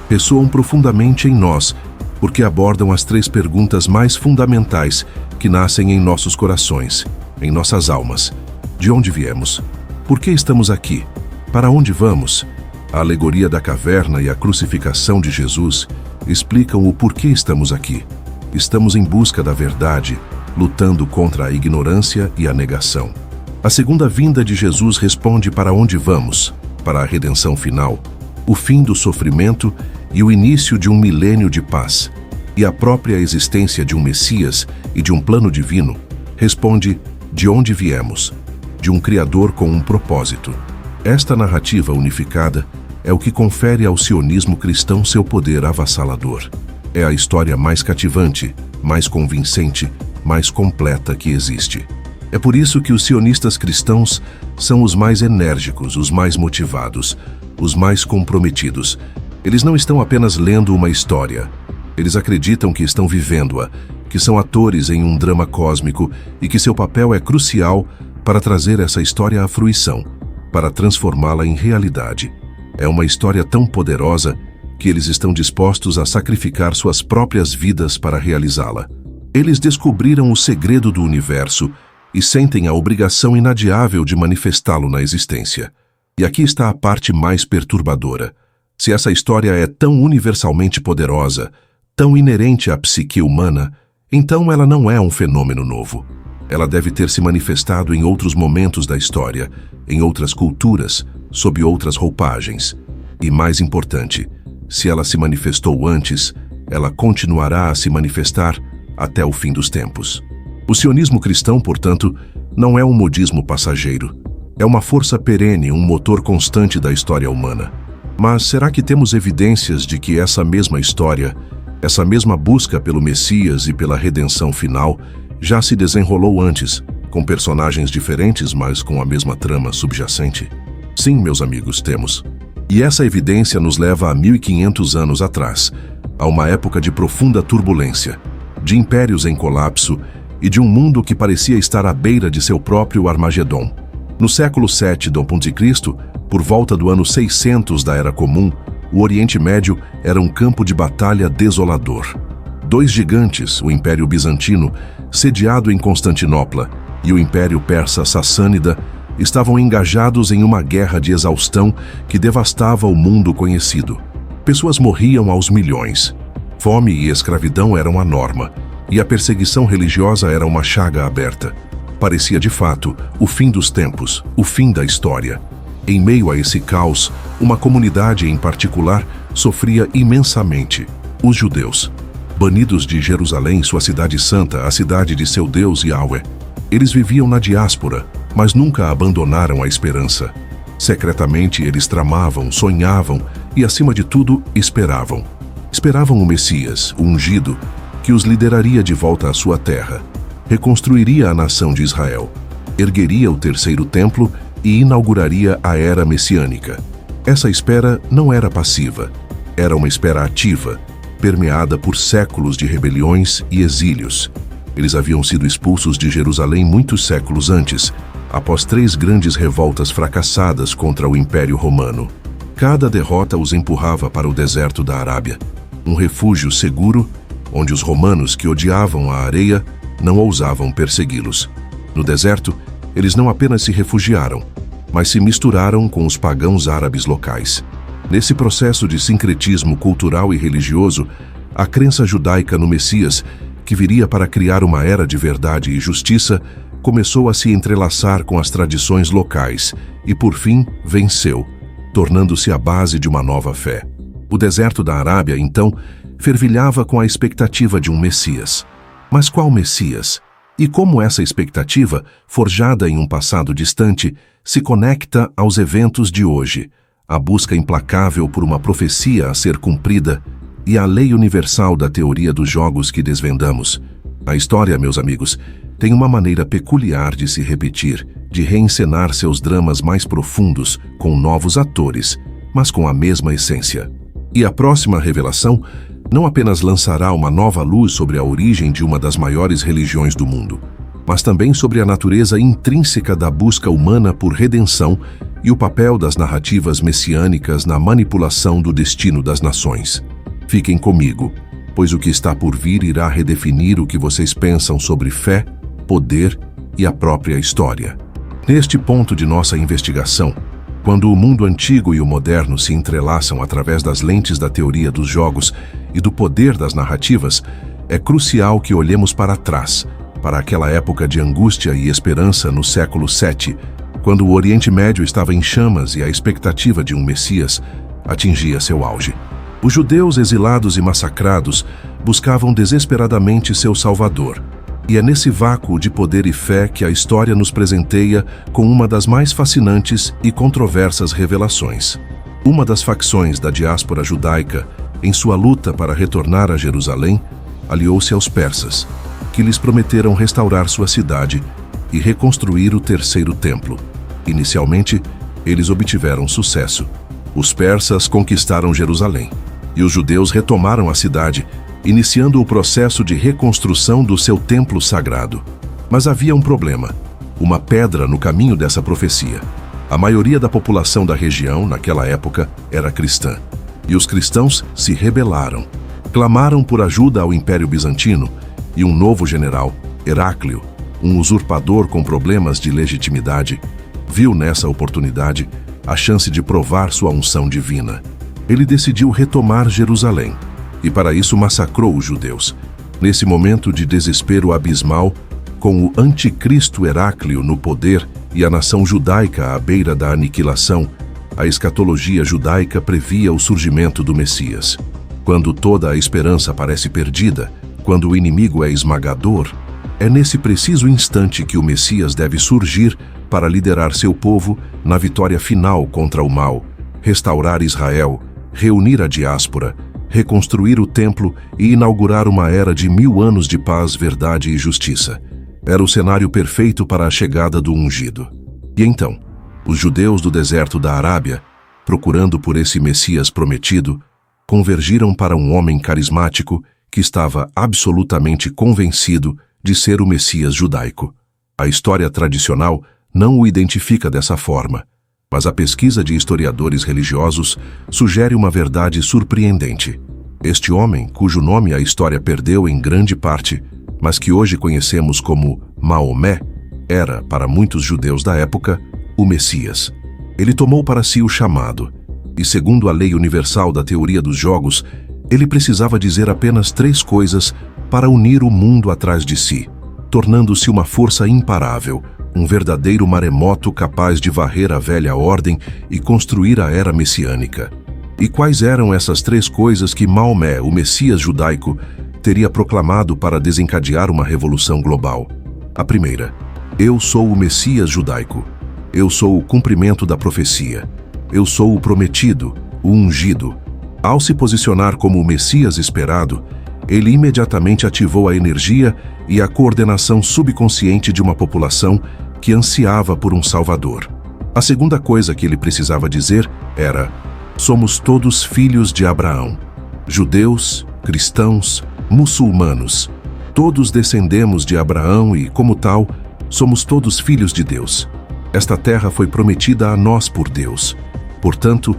ressoam profundamente em nós, porque abordam as três perguntas mais fundamentais que nascem em nossos corações, em nossas almas. De onde viemos? Por que estamos aqui? Para onde vamos? A alegoria da caverna e a crucificação de Jesus explicam o porquê estamos aqui. Estamos em busca da verdade, lutando contra a ignorância e a negação. A segunda vinda de Jesus responde para onde vamos, para a redenção final, o fim do sofrimento e o início de um milênio de paz. E a própria existência de um Messias e de um plano divino responde de onde viemos, de um Criador com um propósito. Esta narrativa unificada é o que confere ao sionismo cristão seu poder avassalador. É a história mais cativante, mais convincente, mais completa que existe. É por isso que os sionistas cristãos são os mais enérgicos, os mais motivados, os mais comprometidos. Eles não estão apenas lendo uma história. Eles acreditam que estão vivendo-a, que são atores em um drama cósmico e que seu papel é crucial para trazer essa história à fruição, para transformá-la em realidade. É uma história tão poderosa que eles estão dispostos a sacrificar suas próprias vidas para realizá-la. Eles descobriram o segredo do universo e sentem a obrigação inadiável de manifestá-lo na existência. E aqui está a parte mais perturbadora. Se essa história é tão universalmente poderosa, tão inerente à psique humana, então ela não é um fenômeno novo. Ela deve ter se manifestado em outros momentos da história, em outras culturas, sob outras roupagens. E mais importante, se ela se manifestou antes, ela continuará a se manifestar até o fim dos tempos. O sionismo cristão, portanto, não é um modismo passageiro. É uma força perene, um motor constante da história humana. Mas será que temos evidências de que essa mesma história, essa mesma busca pelo Messias e pela redenção final, já se desenrolou antes, com personagens diferentes, mas com a mesma trama subjacente? Sim, meus amigos, temos. E essa evidência nos leva a 1500 anos atrás, a uma época de profunda turbulência, de impérios em colapso e de um mundo que parecia estar à beira de seu próprio Armagedon. No século VII d.C., por volta do ano 600 da Era Comum, o Oriente Médio era um campo de batalha desolador. Dois gigantes, o Império Bizantino, sediado em Constantinopla, e o Império Persa Sassânida, estavam engajados em uma guerra de exaustão que devastava o mundo conhecido. Pessoas morriam aos milhões. Fome e escravidão eram a norma, e a perseguição religiosa era uma chaga aberta. Parecia, de fato, o fim dos tempos, o fim da história. Em meio a esse caos, uma comunidade em particular sofria imensamente: os judeus. Banidos de Jerusalém, sua cidade santa, a cidade de seu Deus Yahweh. Eles viviam na diáspora, mas nunca abandonaram a esperança. Secretamente, eles tramavam, sonhavam e, acima de tudo, esperavam. Esperavam o Messias, o ungido, que os lideraria de volta à sua terra, reconstruiria a nação de Israel, ergueria o terceiro templo e inauguraria a era messiânica. Essa espera não era passiva, era uma espera ativa, permeada por séculos de rebeliões e exílios. Eles haviam sido expulsos de Jerusalém muitos séculos antes, após 3 grandes revoltas fracassadas contra o Império Romano. Cada derrota os empurrava para o deserto da Arábia, um refúgio seguro onde os romanos que odiavam a areia não ousavam persegui-los. No deserto, eles não apenas se refugiaram, mas se misturaram com os pagãos árabes locais. Nesse processo de sincretismo cultural e religioso, a crença judaica no Messias, que viria para criar uma era de verdade e justiça, começou a se entrelaçar com as tradições locais e, por fim, venceu, tornando-se a base de uma nova fé. O deserto da Arábia, então, fervilhava com a expectativa de um Messias. Mas qual Messias? E como essa expectativa, forjada em um passado distante, se conecta aos eventos de hoje, a busca implacável por uma profecia a ser cumprida e a lei universal da teoria dos jogos que desvendamos? A história, meus amigos, tem uma maneira peculiar de se repetir, de reencenar seus dramas mais profundos com novos atores, mas com a mesma essência. E a próxima revelação não apenas lançará uma nova luz sobre a origem de uma das maiores religiões do mundo, mas também sobre a natureza intrínseca da busca humana por redenção e o papel das narrativas messiânicas na manipulação do destino das nações. Fiquem comigo, pois o que está por vir irá redefinir o que vocês pensam sobre fé, poder e a própria história. Neste ponto de nossa investigação, quando o mundo antigo e o moderno se entrelaçam através das lentes da teoria dos jogos e do poder das narrativas, é crucial que olhemos para trás, para aquela época de angústia e esperança no século VII, quando o Oriente Médio estava em chamas e a expectativa de um Messias atingia seu auge. Os judeus exilados e massacrados buscavam desesperadamente seu Salvador. E é nesse vácuo de poder e fé que a história nos presenteia com uma das mais fascinantes e controversas revelações. Uma das facções da diáspora judaica, em sua luta para retornar a Jerusalém, aliou-se aos persas, que lhes prometeram restaurar sua cidade e reconstruir o terceiro templo. Inicialmente, eles obtiveram sucesso. Os persas conquistaram Jerusalém, e os judeus retomaram a cidade, iniciando o processo de reconstrução do seu templo sagrado. Mas havia um problema, uma pedra no caminho dessa profecia. A maioria da população da região, naquela época, era cristã. E os cristãos se rebelaram. Clamaram por ajuda ao Império Bizantino, e um novo general, Heráclio, um usurpador com problemas de legitimidade, viu nessa oportunidade a chance de provar sua unção divina. Ele decidiu retomar Jerusalém, e para isso massacrou os judeus. Nesse momento de desespero abismal, com o anticristo Heráclio no poder e a nação judaica à beira da aniquilação, a escatologia judaica previa o surgimento do Messias. Quando toda a esperança parece perdida, quando o inimigo é esmagador, é nesse preciso instante que o Messias deve surgir para liderar seu povo na vitória final contra o mal, restaurar Israel, reunir a diáspora, reconstruir o templo e inaugurar uma era de 1000 anos de paz, verdade e justiça. Era o cenário perfeito para a chegada do ungido. E então, os judeus do deserto da Arábia, procurando por esse Messias prometido, convergiram para um homem carismático que estava absolutamente convencido de ser o Messias judaico. A história tradicional não o identifica dessa forma, mas a pesquisa de historiadores religiosos sugere uma verdade surpreendente. Este homem, cujo nome a história perdeu em grande parte, mas que hoje conhecemos como Maomé, era, para muitos judeus da época, o Messias. Ele tomou para si o chamado, e segundo a lei universal da teoria dos jogos, ele precisava dizer apenas 3 coisas para unir o mundo atrás de si, tornando-se uma força imparável, um verdadeiro maremoto capaz de varrer a velha ordem e construir a era messiânica. E quais eram essas 3 coisas que Maomé, o Messias judaico, teria proclamado para desencadear uma revolução global? A primeira: eu sou o Messias judaico. Eu sou o cumprimento da profecia. Eu sou o prometido, o ungido. Ao se posicionar como o Messias esperado, ele imediatamente ativou a energia e a coordenação subconsciente de uma população que ansiava por um Salvador. A segunda coisa que ele precisava dizer era: somos todos filhos de Abraão. Judeus, cristãos, muçulmanos, todos descendemos de Abraão e, como tal, somos todos filhos de Deus. Esta terra foi prometida a nós por Deus. Portanto,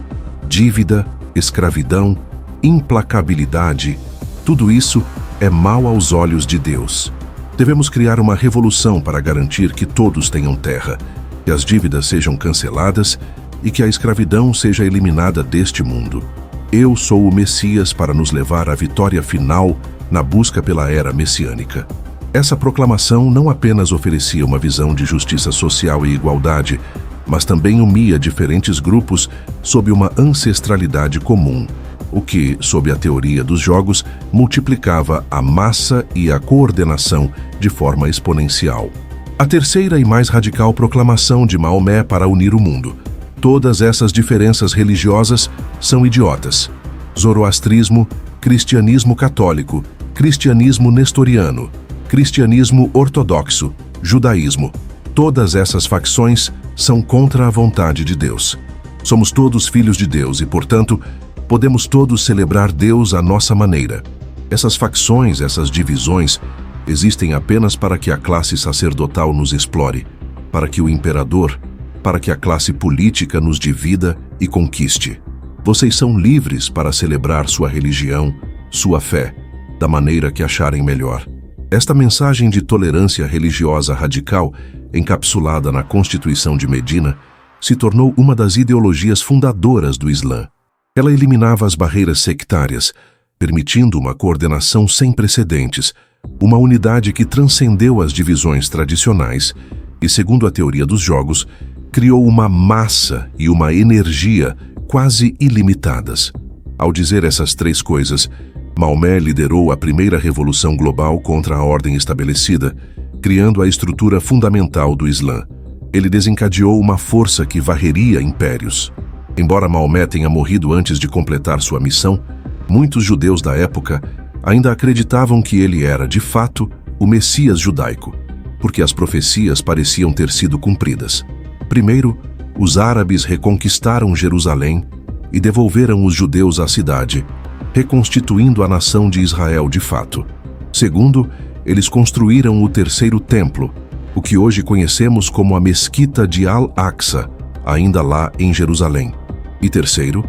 dívida, escravidão, implacabilidade, tudo isso é mal aos olhos de Deus. Devemos criar uma revolução para garantir que todos tenham terra, que as dívidas sejam canceladas e que a escravidão seja eliminada deste mundo. Eu sou o Messias para nos levar à vitória final na busca pela era messiânica. Essa proclamação não apenas oferecia uma visão de justiça social e igualdade, mas também unia diferentes grupos sob uma ancestralidade comum, o que, sob a teoria dos jogos, multiplicava a massa e a coordenação de forma exponencial. A terceira e mais radical proclamação de Maomé para unir o mundo. Todas essas diferenças religiosas são idiotas. Zoroastrismo, cristianismo católico, cristianismo nestoriano, cristianismo ortodoxo, judaísmo. Todas essas facções são contra a vontade de Deus. Somos todos filhos de Deus e, portanto, podemos todos celebrar Deus à nossa maneira. Essas facções, essas divisões, existem apenas para que a classe sacerdotal nos explore, para que o imperador, para que a classe política nos divida e conquiste. Vocês são livres para celebrar sua religião, sua fé, da maneira que acharem melhor. Esta mensagem de tolerância religiosa radical, encapsulada na Constituição de Medina, se tornou uma das ideologias fundadoras do Islã. Ela eliminava as barreiras sectárias, permitindo uma coordenação sem precedentes, uma unidade que transcendeu as divisões tradicionais e, segundo a teoria dos jogos, criou uma massa e uma energia quase ilimitadas. Ao dizer essas três coisas, Maomé liderou a primeira revolução global contra a ordem estabelecida, criando a estrutura fundamental do Islã. Ele desencadeou uma força que varreria impérios. Embora Maomé tenha morrido antes de completar sua missão, muitos judeus da época ainda acreditavam que ele era, de fato, o Messias judaico, porque as profecias pareciam ter sido cumpridas. Primeiro, os árabes reconquistaram Jerusalém e devolveram os judeus à cidade, reconstituindo a nação de Israel de fato. Segundo, eles construíram o terceiro templo, o que hoje conhecemos como a Mesquita de Al-Aqsa, ainda lá em Jerusalém. E terceiro,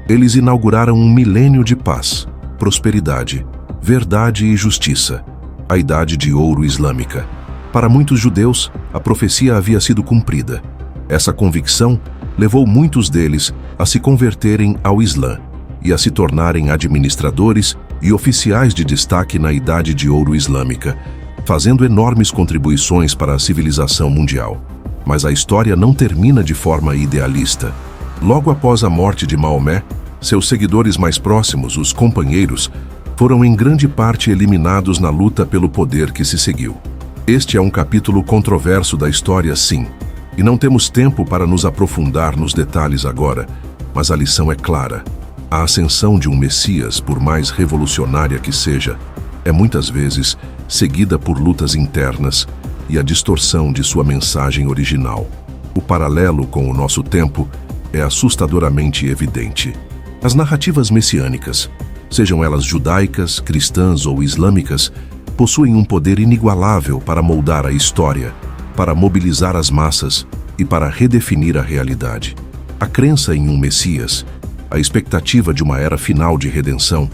eles inauguraram um milênio de paz, prosperidade, verdade e justiça, a Idade de Ouro Islâmica. Para muitos judeus, a profecia havia sido cumprida. Essa convicção levou muitos deles a se converterem ao Islã e a se tornarem administradores e oficiais de destaque na Idade de Ouro Islâmica, fazendo enormes contribuições para a civilização mundial. Mas a história não termina de forma idealista. Logo após a morte de Maomé, seus seguidores mais próximos, os companheiros, foram em grande parte eliminados na luta pelo poder que se seguiu. Este é um capítulo controverso da história, sim, e não temos tempo para nos aprofundar nos detalhes agora, mas a lição é clara. A ascensão de um Messias, por mais revolucionária que seja, é muitas vezes seguida por lutas internas e a distorção de sua mensagem original. O paralelo com o nosso tempo é assustadoramente evidente. As narrativas messiânicas, sejam elas judaicas, cristãs ou islâmicas, possuem um poder inigualável para moldar a história, para mobilizar as massas e para redefinir a realidade. A crença em um Messias, a expectativa de uma era final de redenção,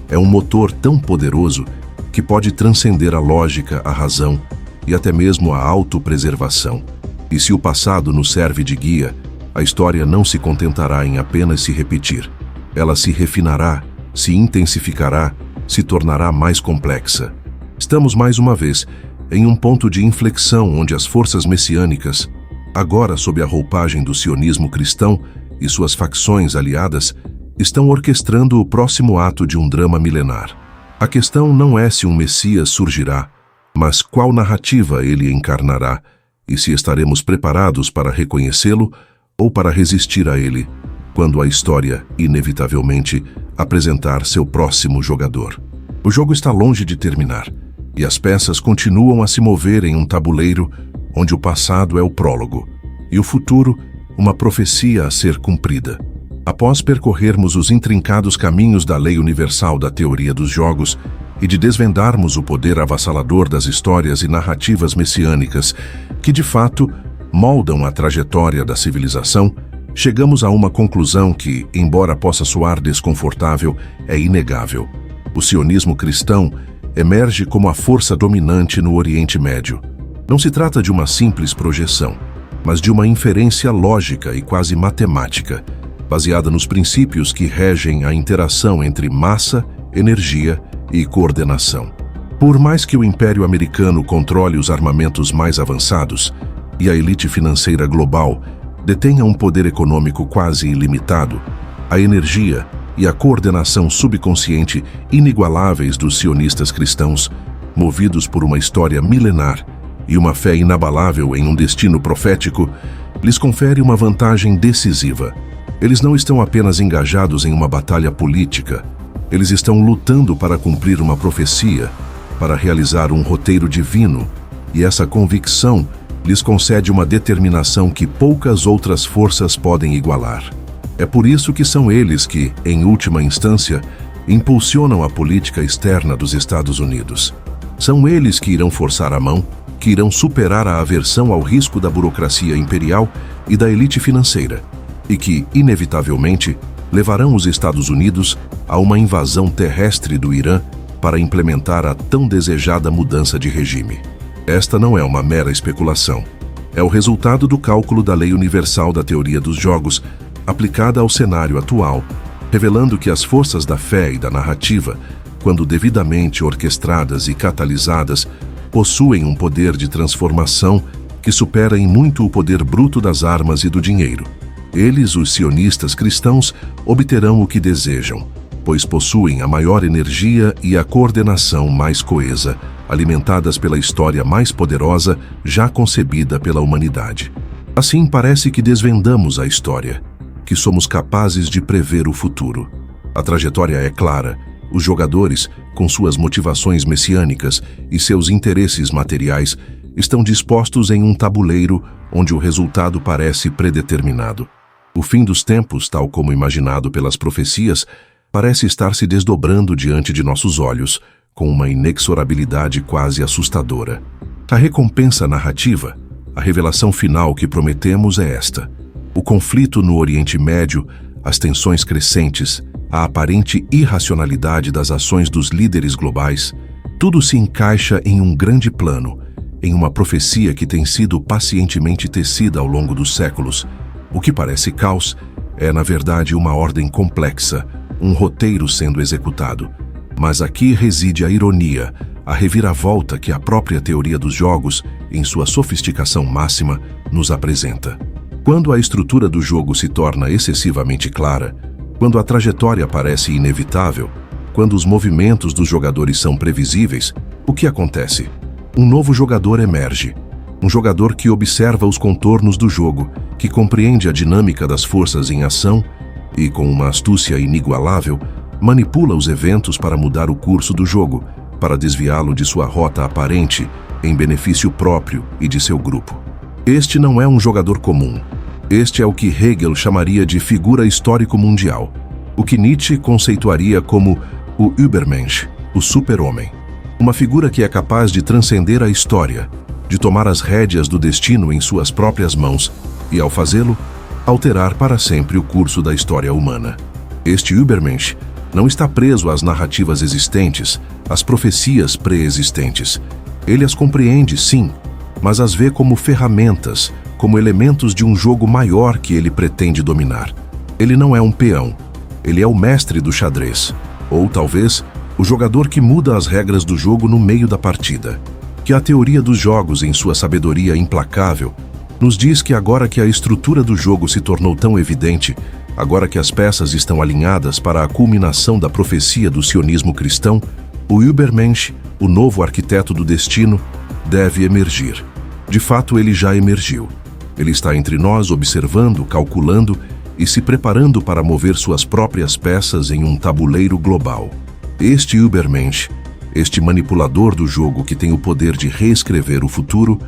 é um motor tão poderoso que pode transcender a lógica, a razão e até mesmo a autopreservação. E se o passado nos serve de guia, a história não se contentará em apenas se repetir. Ela se refinará, se intensificará, se tornará mais complexa. Estamos mais uma vez em um ponto de inflexão onde as forças messiânicas, agora sob a roupagem do sionismo cristão e suas facções aliadas, estão orquestrando o próximo ato de um drama milenar. A questão não é se um Messias surgirá, mas qual narrativa ele encarnará e se estaremos preparados para reconhecê-lo ou para resistir a ele, quando a história, inevitavelmente, apresentar seu próximo jogador. O jogo está longe de terminar, e as peças continuam a se mover em um tabuleiro onde o passado é o prólogo, e o futuro uma profecia a ser cumprida. Após percorrermos os intrincados caminhos da lei universal da teoria dos jogos e de desvendarmos o poder avassalador das histórias e narrativas messiânicas que, de fato, moldam a trajetória da civilização, chegamos a uma conclusão que, embora possa soar desconfortável, é inegável. O sionismo cristão emerge como a força dominante no Oriente Médio. Não se trata de uma simples projeção, mas de uma inferência lógica e quase matemática, baseada nos princípios que regem a interação entre massa, energia e coordenação. Por mais que o Império Americano controle os armamentos mais avançados e a elite financeira global detenha um poder econômico quase ilimitado, a energia e a coordenação subconsciente inigualáveis dos sionistas cristãos, movidos por uma história milenar e uma fé inabalável em um destino profético, lhes confere uma vantagem decisiva. Eles não estão apenas engajados em uma batalha política, eles estão lutando para cumprir uma profecia, para realizar um roteiro divino, e essa convicção lhes concede uma determinação que poucas outras forças podem igualar. É por isso que são eles que, em última instância, impulsionam a política externa dos Estados Unidos. São eles que irão forçar a mão, que irão superar a aversão ao risco da burocracia imperial e da elite financeira, e que, inevitavelmente, levarão os Estados Unidos a uma invasão terrestre do Irã para implementar a tão desejada mudança de regime. Esta não é uma mera especulação. É o resultado do cálculo da lei universal da teoria dos jogos, aplicada ao cenário atual, revelando que as forças da fé e da narrativa, quando devidamente orquestradas e catalisadas, possuem um poder de transformação que supera em muito o poder bruto das armas e do dinheiro. Eles, os sionistas cristãos, obterão o que desejam, pois possuem a maior energia e a coordenação mais coesa, alimentadas pela história mais poderosa já concebida pela humanidade. Assim, parece que desvendamos a história, que somos capazes de prever o futuro. A trajetória é clara. Os jogadores, com suas motivações messiânicas e seus interesses materiais, estão dispostos em um tabuleiro onde o resultado parece predeterminado. O fim dos tempos, tal como imaginado pelas profecias, parece estar se desdobrando diante de nossos olhos, com uma inexorabilidade quase assustadora. A recompensa narrativa, a revelação final que prometemos é esta: o conflito no Oriente Médio, as tensões crescentes, a aparente irracionalidade das ações dos líderes globais, tudo se encaixa em um grande plano, em uma profecia que tem sido pacientemente tecida ao longo dos séculos. O que parece caos é, na verdade, uma ordem complexa, um roteiro sendo executado. Mas aqui reside a ironia, a reviravolta que a própria teoria dos jogos, em sua sofisticação máxima, nos apresenta. Quando a estrutura do jogo se torna excessivamente clara, quando a trajetória parece inevitável, quando os movimentos dos jogadores são previsíveis, o que acontece? Um novo jogador emerge. Um jogador que observa os contornos do jogo, que compreende a dinâmica das forças em ação e, com uma astúcia inigualável, manipula os eventos para mudar o curso do jogo, para desviá-lo de sua rota aparente em benefício próprio e de seu grupo. Este não é um jogador comum. Este é o que Hegel chamaria de figura histórico-mundial, o que Nietzsche conceituaria como o Übermensch, o super-homem. Uma figura que é capaz de transcender a história, de tomar as rédeas do destino em suas próprias mãos e, ao fazê-lo, alterar para sempre o curso da história humana. Este Übermensch não está preso às narrativas existentes, às profecias pré-existentes. Ele as compreende, sim, mas as vê como ferramentas, como elementos de um jogo maior que ele pretende dominar. Ele não é um peão, ele é o mestre do xadrez, ou talvez o jogador que muda as regras do jogo no meio da partida. Que a teoria dos jogos, em sua sabedoria implacável, nos diz que agora que a estrutura do jogo se tornou tão evidente, agora que as peças estão alinhadas para a culminação da profecia do sionismo cristão, o Übermensch, o novo arquiteto do destino, deve emergir. De fato, ele já emergiu. Ele está entre nós observando, calculando e se preparando para mover suas próprias peças em um tabuleiro global. Este Übermensch, este manipulador do jogo que tem o poder de reescrever o futuro,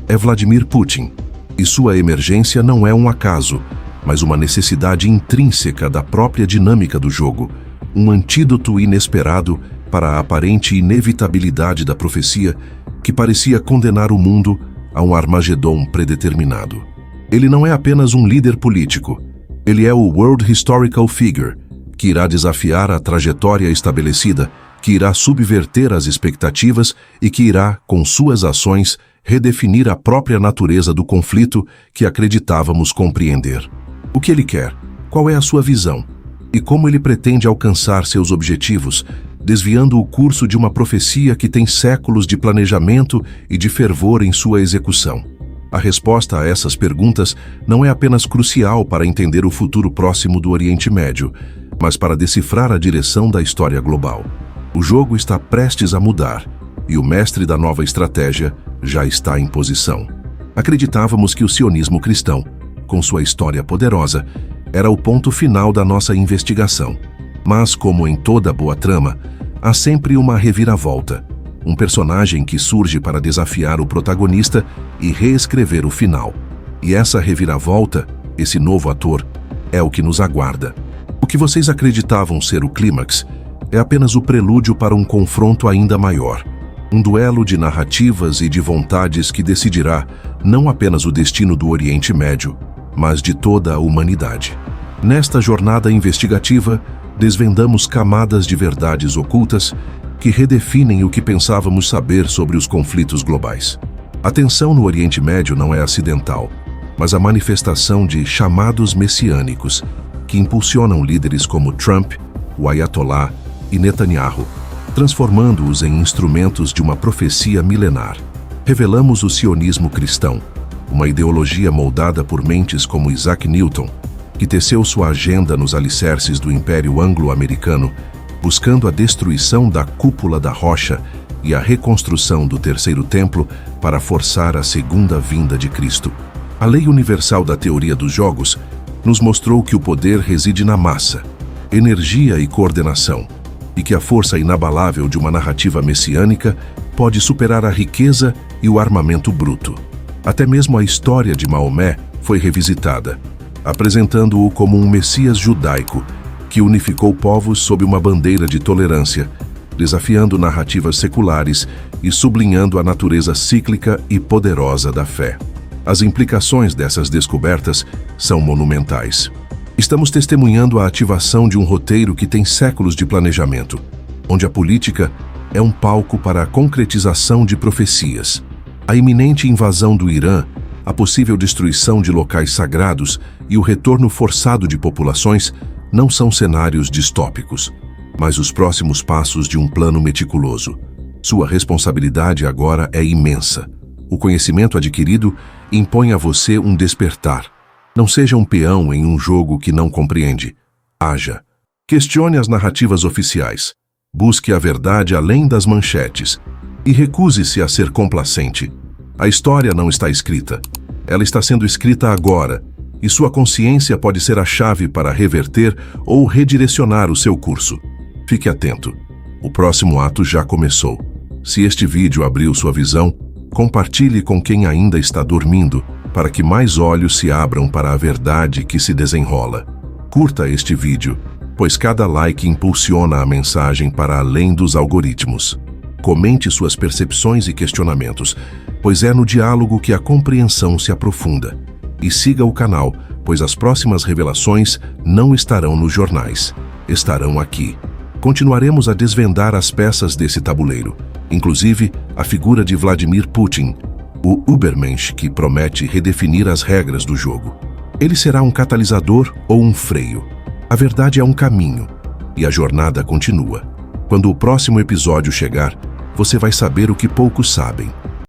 é Vladimir Putin, E sua emergência não é um acaso, mas uma necessidade intrínseca da própria dinâmica do jogo, um antídoto inesperado para a aparente inevitabilidade da profecia que parecia condenar o mundo a um Armagedon predeterminado. Ele não é apenas um líder político, ele é o World Historical Figure, que irá desafiar a trajetória estabelecida, que irá subverter as expectativas e que irá, com suas ações, redefinir a própria natureza do conflito que acreditávamos compreender. O que ele quer? Qual é a sua visão? E como ele pretende alcançar seus objetivos, desviando o curso de uma profecia que tem séculos de planejamento e de fervor em sua execução? A resposta a essas perguntas não é apenas crucial para entender o futuro próximo do Oriente Médio, mas para decifrar a direção da história global. O jogo está prestes a mudar, e o mestre da nova estratégia já está em posição. Acreditávamos que o sionismo cristão, com sua história poderosa, era o ponto final da nossa investigação. Mas, como em toda boa trama, há sempre uma reviravolta, um personagem que surge para desafiar o protagonista e reescrever o final. E essa reviravolta, esse novo ator, é o que nos aguarda. O que vocês acreditavam ser o clímax é apenas o prelúdio para um confronto ainda maior. Um duelo de narrativas e de vontades que decidirá não apenas o destino do Oriente Médio, mas de toda a humanidade. Nesta jornada investigativa, desvendamos camadas de verdades ocultas que redefinem o que pensávamos saber sobre os conflitos globais. A tensão no Oriente Médio não é acidental, mas a manifestação de chamados messiânicos que impulsionam líderes como Trump, o Ayatollah e Netanyahu, transformando-os em instrumentos de uma profecia milenar. Revelamos o sionismo cristão, uma ideologia moldada por mentes como Isaac Newton, que teceu sua agenda nos alicerces do Império Anglo-Americano, buscando a destruição da cúpula da rocha e a reconstrução do terceiro templo para forçar a segunda vinda de Cristo. A lei universal da teoria dos jogos nos mostrou que o poder reside na massa, energia e coordenação, e que a força inabalável de uma narrativa messiânica pode superar a riqueza e o armamento bruto. Até mesmo a história de Maomé foi revisitada, apresentando-o como um Messias judaico que unificou povos sob uma bandeira de tolerância, desafiando narrativas seculares e sublinhando a natureza cíclica e poderosa da fé. As implicações dessas descobertas são monumentais. Estamos testemunhando a ativação de um roteiro que tem séculos de planejamento, onde a política é um palco para a concretização de profecias. A iminente invasão do Irã, a possível destruição de locais sagrados e o retorno forçado de populações não são cenários distópicos, mas os próximos passos de um plano meticuloso. Sua responsabilidade agora é imensa. O conhecimento adquirido impõe a você um despertar. Não seja um peão em um jogo que não compreende. Haja. Questione as narrativas oficiais. Busque a verdade além das manchetes. E recuse-se a ser complacente. A história não está escrita. Ela está sendo escrita agora, e sua consciência pode ser a chave para reverter ou redirecionar o seu curso. Fique atento. O próximo ato já começou. Se este vídeo abriu sua visão, compartilhe com quem ainda está dormindo, para que mais olhos se abram para a verdade que se desenrola. Curta este vídeo, pois cada like impulsiona a mensagem para além dos algoritmos. Comente suas percepções e questionamentos, pois é no diálogo que a compreensão se aprofunda. E siga o canal, pois as próximas revelações não estarão nos jornais, estarão aqui. Continuaremos a desvendar as peças desse tabuleiro, inclusive a figura de Vladimir Putin, o Übermensch que promete redefinir as regras do jogo. Ele será um catalisador ou um freio. A verdade é um caminho, e a jornada continua. Quando o próximo episódio chegar, você vai saber o que poucos sabem.